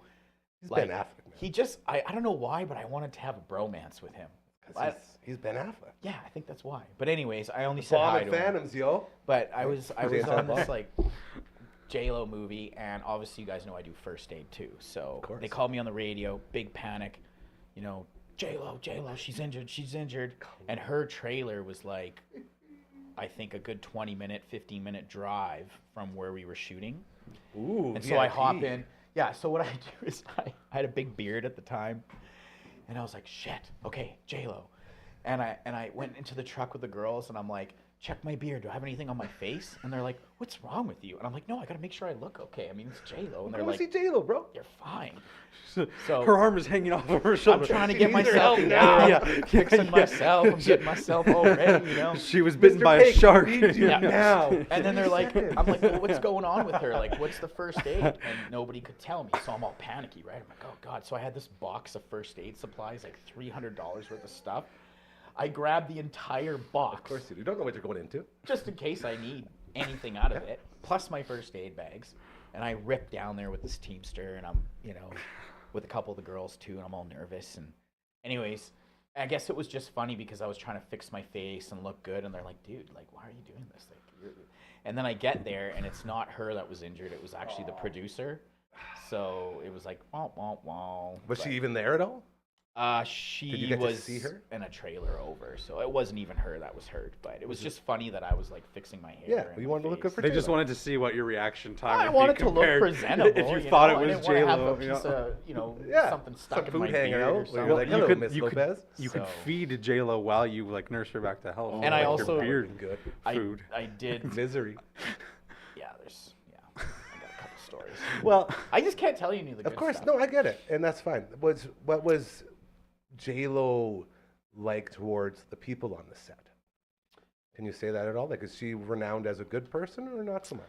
Speaker 4: He's
Speaker 3: like,
Speaker 4: Ben Affleck, man.
Speaker 3: He just, I don't know why, but I wanted to have a bromance with him.
Speaker 4: 'Cause he's Ben Affleck.
Speaker 3: Yeah, I think that's why. But anyways, I only said
Speaker 4: Bomb
Speaker 3: hi
Speaker 4: and
Speaker 3: to him.
Speaker 4: Phantoms, yo.
Speaker 3: But I was
Speaker 4: Jay
Speaker 3: on
Speaker 4: Bob.
Speaker 3: this like J-Lo movie, and obviously you guys know I do first aid too. So
Speaker 4: course.
Speaker 3: they called me on the radio, big panic, you know, J-Lo, she's injured. And her trailer was like, I think a good 20-minute, 15-minute drive from where we were shooting.
Speaker 4: Ooh,
Speaker 3: And so I
Speaker 4: VIP.
Speaker 3: hop in. Yeah, so what I do is I had a big beard at the time, and I was like, shit, okay, J-Lo. And I went into the truck with the girls, and I'm like, check my beard. Do I have anything on my face? And they're like, what's wrong with you? And I'm like, no, I got to make sure I look okay. I mean, it's J-Lo. And they're
Speaker 4: Go
Speaker 3: like,
Speaker 4: see J-Lo, bro.
Speaker 3: you're fine.
Speaker 5: So
Speaker 3: So-
Speaker 5: her arm is hanging off of her shoulder.
Speaker 3: I'm trying to get
Speaker 4: She's
Speaker 3: myself
Speaker 4: helping
Speaker 3: out.
Speaker 4: out.
Speaker 5: Yeah.
Speaker 3: Fixing
Speaker 5: Yeah.
Speaker 3: myself. I'm getting myself all ready, you know?
Speaker 5: She was bitten
Speaker 4: Mr.
Speaker 5: by a
Speaker 4: Pig,
Speaker 5: shark.
Speaker 4: we need you
Speaker 3: Yeah.
Speaker 4: now.
Speaker 3: And then they're like,
Speaker 4: Second.
Speaker 3: I'm like, well, what's going on with her? Like, what's the first aid? And nobody could tell me. So I'm all panicky, right? I'm like, oh, God. So I had this box of first aid supplies, like $300 worth of stuff. I grabbed the entire box.
Speaker 4: Of course you do. You don't know what you're going into.
Speaker 3: Just in case I need anything out of it, plus my first aid bags. And I ripped down there with this Teamster, and I'm, you know, with a couple of the girls too, and I'm all nervous. And anyways, I guess it was just funny because I was trying to fix my face and look good, and they're like, dude, like, why are you doing this? Like, and then I get there, and it's not her that was injured. It was actually the producer. So it was like, wah, wah, wah.
Speaker 4: Was
Speaker 3: But,
Speaker 4: she even there at all?
Speaker 3: she
Speaker 4: Did you get to
Speaker 3: was
Speaker 4: see her?
Speaker 3: in a trailer over, so it wasn't even her that was hurt. But it was just funny that I was like fixing my hair.
Speaker 4: Yeah,
Speaker 3: and
Speaker 4: you
Speaker 3: my
Speaker 4: wanted to look good
Speaker 3: face.
Speaker 4: for
Speaker 5: They just
Speaker 4: J-Lo.
Speaker 5: wanted to see what your reaction time
Speaker 3: I
Speaker 5: would
Speaker 3: wanted
Speaker 5: be
Speaker 3: to look
Speaker 5: compared
Speaker 3: presentable.
Speaker 5: if you
Speaker 3: know?
Speaker 5: thought it
Speaker 3: I
Speaker 5: was
Speaker 3: didn't wanna have
Speaker 5: J-Lo.
Speaker 3: a piece of, you know,
Speaker 4: Yeah,
Speaker 3: something stuck
Speaker 4: some
Speaker 3: in
Speaker 4: food
Speaker 3: my
Speaker 4: hanging
Speaker 3: beard
Speaker 4: out,
Speaker 3: or
Speaker 4: where
Speaker 3: something.
Speaker 4: you're like, hello, Miss
Speaker 5: you
Speaker 4: Lopez.
Speaker 5: you could
Speaker 3: So-
Speaker 5: feed J-Lo while you like nurse her back to health.
Speaker 3: And I
Speaker 5: like
Speaker 3: also-
Speaker 5: your beard
Speaker 4: Good.
Speaker 5: food.
Speaker 3: I did.
Speaker 4: Misery.
Speaker 3: Yeah, I got a couple stories.
Speaker 4: Well,
Speaker 3: I just can't tell you any of the good
Speaker 4: of course,
Speaker 3: stuff.
Speaker 4: no, I get it, and that's fine. What was J-Lo like towards the people on the set? Can you say that at all? Like, is she renowned as a good person or not so much?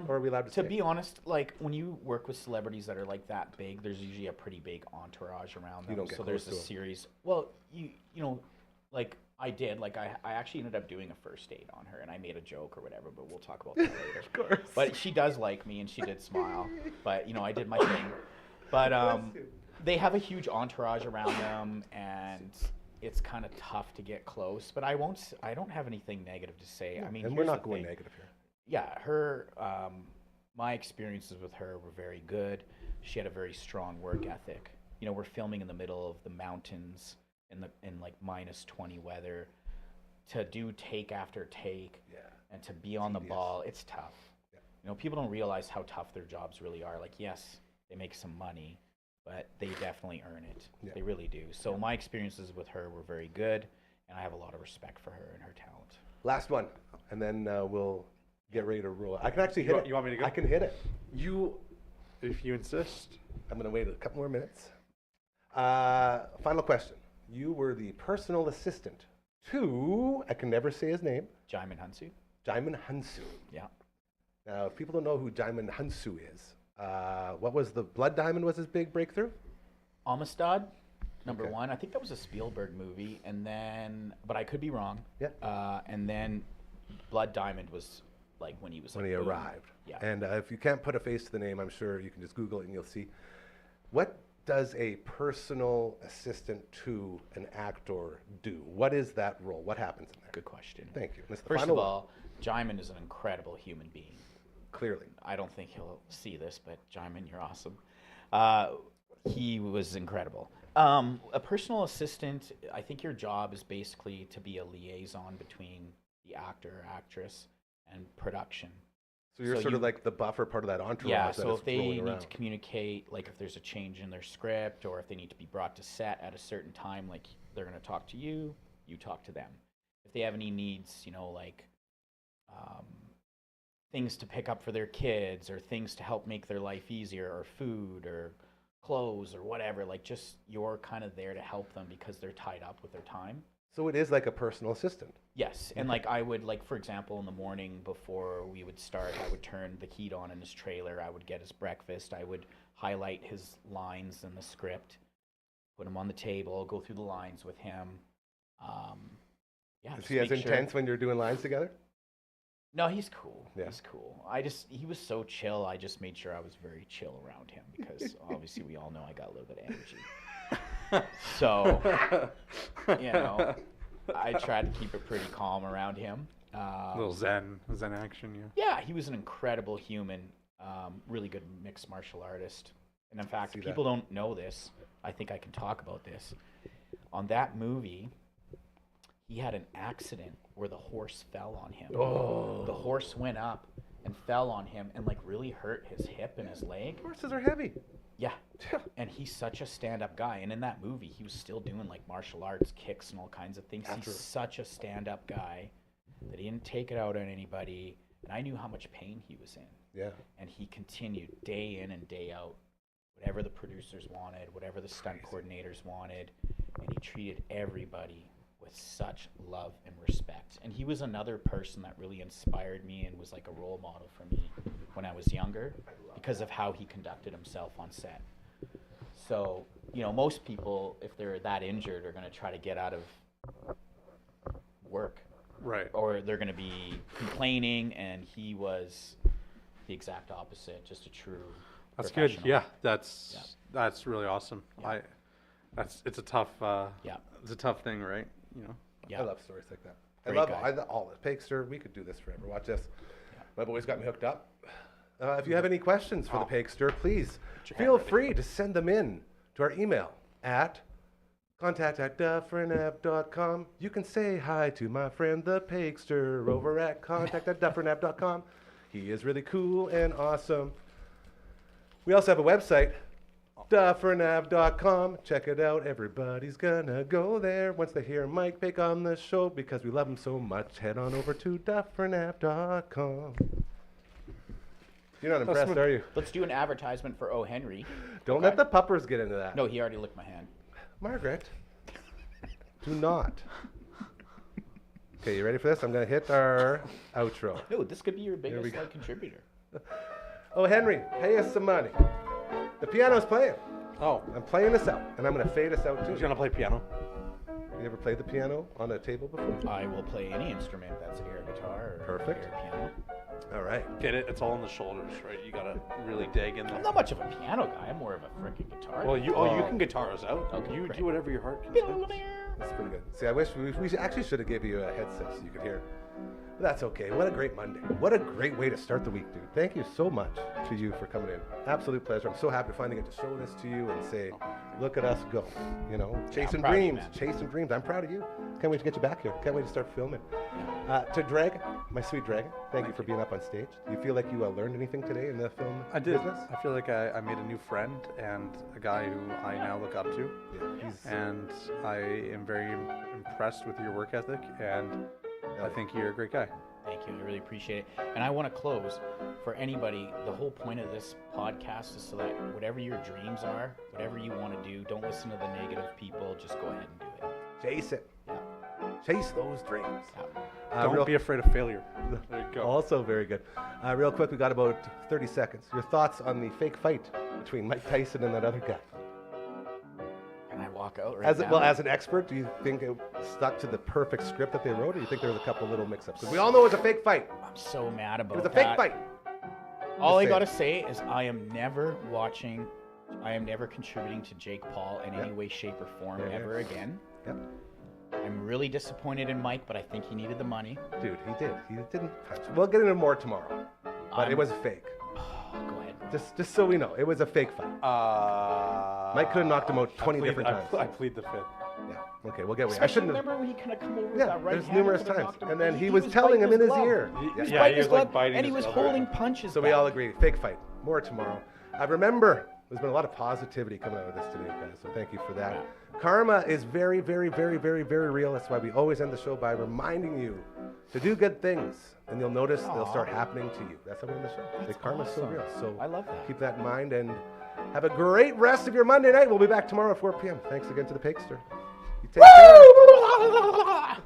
Speaker 4: Or are we allowed to
Speaker 3: To
Speaker 4: say?
Speaker 3: be honest, like when you work with celebrities that are like that big, there's usually a pretty big entourage around them.
Speaker 4: You don't get
Speaker 3: so there's a
Speaker 4: close to 'em.
Speaker 3: series. Well, you know, like I did. Like I actually ended up doing a first date on her, and I made a joke or whatever. But we'll talk about that later.
Speaker 4: Of course.
Speaker 3: But she does like me, and she did smile. But you know, I did my thing. But
Speaker 4: Bless you.
Speaker 3: they have a huge entourage around them, and it's kind of tough to get close. But I don't have anything negative to say. I mean,
Speaker 4: and we're
Speaker 3: here's
Speaker 4: not
Speaker 3: the
Speaker 4: going
Speaker 3: thing.
Speaker 4: negative here.
Speaker 3: Yeah, my experiences with her were very good. She had a very strong work ethic. You know, we're filming in the middle of the mountains in like minus 20 weather. To do take after take
Speaker 4: Yeah.
Speaker 3: and to be on the
Speaker 4: Tedious.
Speaker 3: ball, it's tough.
Speaker 4: Yeah.
Speaker 3: You know, people don't realize how tough their jobs really are. Like, yes, they make some money, but they definitely earn it.
Speaker 4: Yeah.
Speaker 3: They really do. So my experiences with her were very good, and I have a lot of respect for her and her talent.
Speaker 4: Last one, and then we'll get ready to roll. I can actually hit it.
Speaker 5: You want me to go?
Speaker 4: I can hit it.
Speaker 5: You, if you insist.
Speaker 4: I'm going to wait a couple more minutes. Final question. You were the personal assistant to, I can never say his name,
Speaker 3: Jaimin Hansu?
Speaker 4: Jaimin Hansu.
Speaker 3: Yeah.
Speaker 4: Now, if people don't know who Jaimin Hansu is, what was the Blood Diamond was his big breakthrough?
Speaker 3: Amistad, number
Speaker 4: Okay.
Speaker 3: one. I think that was a Spielberg movie, and then, but I could be wrong.
Speaker 4: Yeah.
Speaker 3: And then Blood Diamond was like when he was
Speaker 4: When
Speaker 3: like,
Speaker 4: he
Speaker 3: boom.
Speaker 4: arrived.
Speaker 3: Yeah.
Speaker 4: And if you can't put a face to the name, I'm sure you can just Google it and you'll see. What does a personal assistant to an actor do? What is that role? What happens in there?
Speaker 3: Good question.
Speaker 4: Thank you. That's the
Speaker 3: First
Speaker 4: final
Speaker 3: of
Speaker 4: one.
Speaker 3: all, Jaimin is an incredible human being.
Speaker 4: Clearly.
Speaker 3: I don't think he'll see this, but Jaimin, you're awesome. He was incredible. A personal assistant, I think your job is basically to be a liaison between the actor or actress and production.
Speaker 4: So you're sort of like the buffer part of that entourage.
Speaker 3: Yeah,
Speaker 4: that
Speaker 3: so
Speaker 4: is
Speaker 3: if they
Speaker 4: rolling
Speaker 3: need
Speaker 4: around.
Speaker 3: to communicate, like if there's a change in their script, or if they need to be brought to set at a certain time, like they're going to talk to you, you talk to them. If they have any needs, you know, like things to pick up for their kids, or things to help make their life easier, or food, or clothes, or whatever, like just you're kind of there to help them because they're tied up with their time.
Speaker 4: So it is like a personal assistant.
Speaker 3: Yes, and like I would, like for example, in the morning before we would start, I would turn the heat on in his trailer. I would get his breakfast. I would highlight his lines in the script, put him on the table, go through the lines with him.
Speaker 4: Is
Speaker 3: just
Speaker 4: he as
Speaker 3: make sure-
Speaker 4: intense when you're doing lines together?
Speaker 3: No, he's cool.
Speaker 4: Yeah.
Speaker 3: He's cool. He was so chill. I just made sure I was very chill around him because obviously we all know I got a little bit of energy. So, you know, I tried to keep it pretty calm around him.
Speaker 5: A little zen action, yeah.
Speaker 3: Yeah, he was an incredible human, really good mixed martial artist. And in fact,
Speaker 4: See that.
Speaker 3: people don't know this. I think I can talk about this. On that movie, he had an accident where the horse fell on him.
Speaker 4: Oh.
Speaker 3: The horse went up and fell on him and like really hurt his hip and his leg.
Speaker 4: Horses are heavy.
Speaker 3: Yeah. And he's such a stand-up guy. And in that movie, he was still doing like martial arts, kicks and all kinds of things. He's such a stand-up guy that he didn't take it out on anybody. And I knew how much pain he was in.
Speaker 4: Yeah.
Speaker 3: And he continued day in and day out, whatever the producers wanted, whatever the stunt coordinators wanted. And he treated everybody with such love and respect. And he was another person that really inspired me and was like a role model for me when I was younger because of how he conducted himself on set. So, you know, most people, if they're that injured, are going to try to get out of work.
Speaker 5: Right.
Speaker 3: Or they're going to be complaining, and he was the exact opposite, just a true
Speaker 5: That's good.
Speaker 3: professional.
Speaker 5: Yeah, that's really awesome.
Speaker 3: Yeah.
Speaker 5: It's a tough
Speaker 3: Yeah.
Speaker 5: it's a tough thing, right? You know.
Speaker 3: Yeah.
Speaker 4: I love stories like that.
Speaker 3: Great
Speaker 4: I love
Speaker 3: guy.
Speaker 4: all the Pakester. We could do this forever. Watch this. My boys got me hooked up. If you have any questions for the Pakester, please feel free to send them in to our email at contact@dufferinave.com. You can say hi to my friend the Pakester over at contact@dufferinave.com. He is really cool and awesome. We also have a website, Dufferin Ave.com. Check it out. Everybody's gonna go there once they hear Mike pick on the show because we love him so much. Head on over to Dufferin.com. You're not impressed, are you?
Speaker 3: Let's do an advertisement for O. Henry.
Speaker 4: Don't let the puppers get into that.
Speaker 3: No, he already licked my hand.
Speaker 4: Margaret, do not. Okay, you ready for this? I'm gonna hit our outro.
Speaker 3: No, this could be your
Speaker 4: we
Speaker 3: biggest
Speaker 4: go.
Speaker 3: like, contributor.
Speaker 4: Oh, Henry, pay us some money. The piano's playing.
Speaker 5: Oh,
Speaker 4: I'm playing this out, and I'm gonna fade us out
Speaker 5: who's
Speaker 4: too.
Speaker 5: gonna play piano?
Speaker 4: You ever played the piano on a table before?
Speaker 3: I will play any instrument that's air guitar or
Speaker 4: Perfect.
Speaker 3: air piano.
Speaker 4: All right.
Speaker 5: Get it? It's all on the shoulders, right? You gotta really dig in there.
Speaker 3: I'm not much of a piano guy. I'm more of a freaking guitar.
Speaker 5: Well, you
Speaker 3: guy.
Speaker 5: can guitar us out.
Speaker 3: Okay,
Speaker 5: You
Speaker 3: great.
Speaker 5: do whatever your heart concerns.
Speaker 4: That's pretty good. See, I wish we actually should have given you a headset so you could hear. But that's okay. What a great Monday. What a great way to start the week, dude. Thank you so much to you for coming in. Absolute pleasure. I'm so happy to finally get to show this to you and say, look at us go. You know, chasing
Speaker 3: proud of you,
Speaker 4: dreams,
Speaker 3: man.
Speaker 4: chasing dreams. I'm proud of you. Can't wait to get you back here. Can't wait to start filming. To Dragon, my sweet Dragon, thank you for being up on stage. Do you feel like you learned anything today in the film
Speaker 5: I did.
Speaker 4: business?
Speaker 5: I feel like I made a new friend and a guy who I now look up to.
Speaker 4: Yeah, he's,
Speaker 5: And I am very impressed with your work ethic, and I think you're a great guy.
Speaker 3: Thank you. I really appreciate it. And I want to close for anybody. The whole point of this podcast is so that whatever your dreams are, whatever you want to do, don't listen to the negative people. Just go ahead and do it.
Speaker 4: chase it.
Speaker 3: Yeah.
Speaker 4: Chase those dreams.
Speaker 3: Yeah.
Speaker 5: Don't be afraid of failure. There you go.
Speaker 4: Also very good. Real quick, we got about 30 seconds. Your thoughts on the fake fight between Mike Tyson and that other guy?
Speaker 3: Can I walk out right now?
Speaker 4: Well, as an expert, do you think it stuck to the perfect script that they wrote, or do you think there was a couple little mix-ups? 'Cause we all know it was a fake fight.
Speaker 3: I'm so mad about
Speaker 4: It was a
Speaker 3: that.
Speaker 4: fake fight.
Speaker 3: All I
Speaker 4: Just
Speaker 3: gotta
Speaker 4: saying.
Speaker 3: say is I am never contributing to Jake Paul in any way, shape, or form
Speaker 4: Yeah, yeah.
Speaker 3: ever again.
Speaker 4: Yep.
Speaker 3: I'm really disappointed in Mike, but I think he needed the money.
Speaker 4: Dude, he did. He didn't punch. We'll get into more tomorrow. But it was fake.
Speaker 3: Go ahead.
Speaker 4: Just so we know, it was a fake fight. Mike could have knocked him out 20 different times.
Speaker 5: I plead the fifth.
Speaker 4: Yeah. Okay, we'll get with it. I
Speaker 3: Especially
Speaker 4: shouldn't have.
Speaker 3: remember when he kind of come over with
Speaker 4: Yeah,
Speaker 3: that right
Speaker 4: there's
Speaker 3: hand
Speaker 4: numerous
Speaker 3: and could've
Speaker 4: times.
Speaker 3: knocked him-
Speaker 4: And then he was telling
Speaker 3: biting
Speaker 4: him in his
Speaker 3: glove.
Speaker 4: ear.
Speaker 3: He was
Speaker 5: Yeah,
Speaker 3: biting
Speaker 5: he
Speaker 3: his
Speaker 5: was, like,
Speaker 3: glove,
Speaker 5: biting
Speaker 3: and he
Speaker 5: his
Speaker 3: was
Speaker 5: glove,
Speaker 3: holding
Speaker 5: right?
Speaker 3: punches.
Speaker 4: So we
Speaker 3: back.
Speaker 4: all agree, fake fight. More tomorrow. Remember, there's been a lot of positivity coming out of this today, guys. So thank you for that. Karma is very, very, very, very, very real. That's why we always end the show by reminding you to do good things, and you'll notice they'll start happening to you. That's how we end the show.
Speaker 3: That's
Speaker 4: Karma's so
Speaker 3: awesome.
Speaker 4: real. So
Speaker 3: I love that.
Speaker 4: Keep that in mind, and have a great rest of your Monday night. We'll be back tomorrow at 4 p.m. Thanks again to the Pakester. You take care.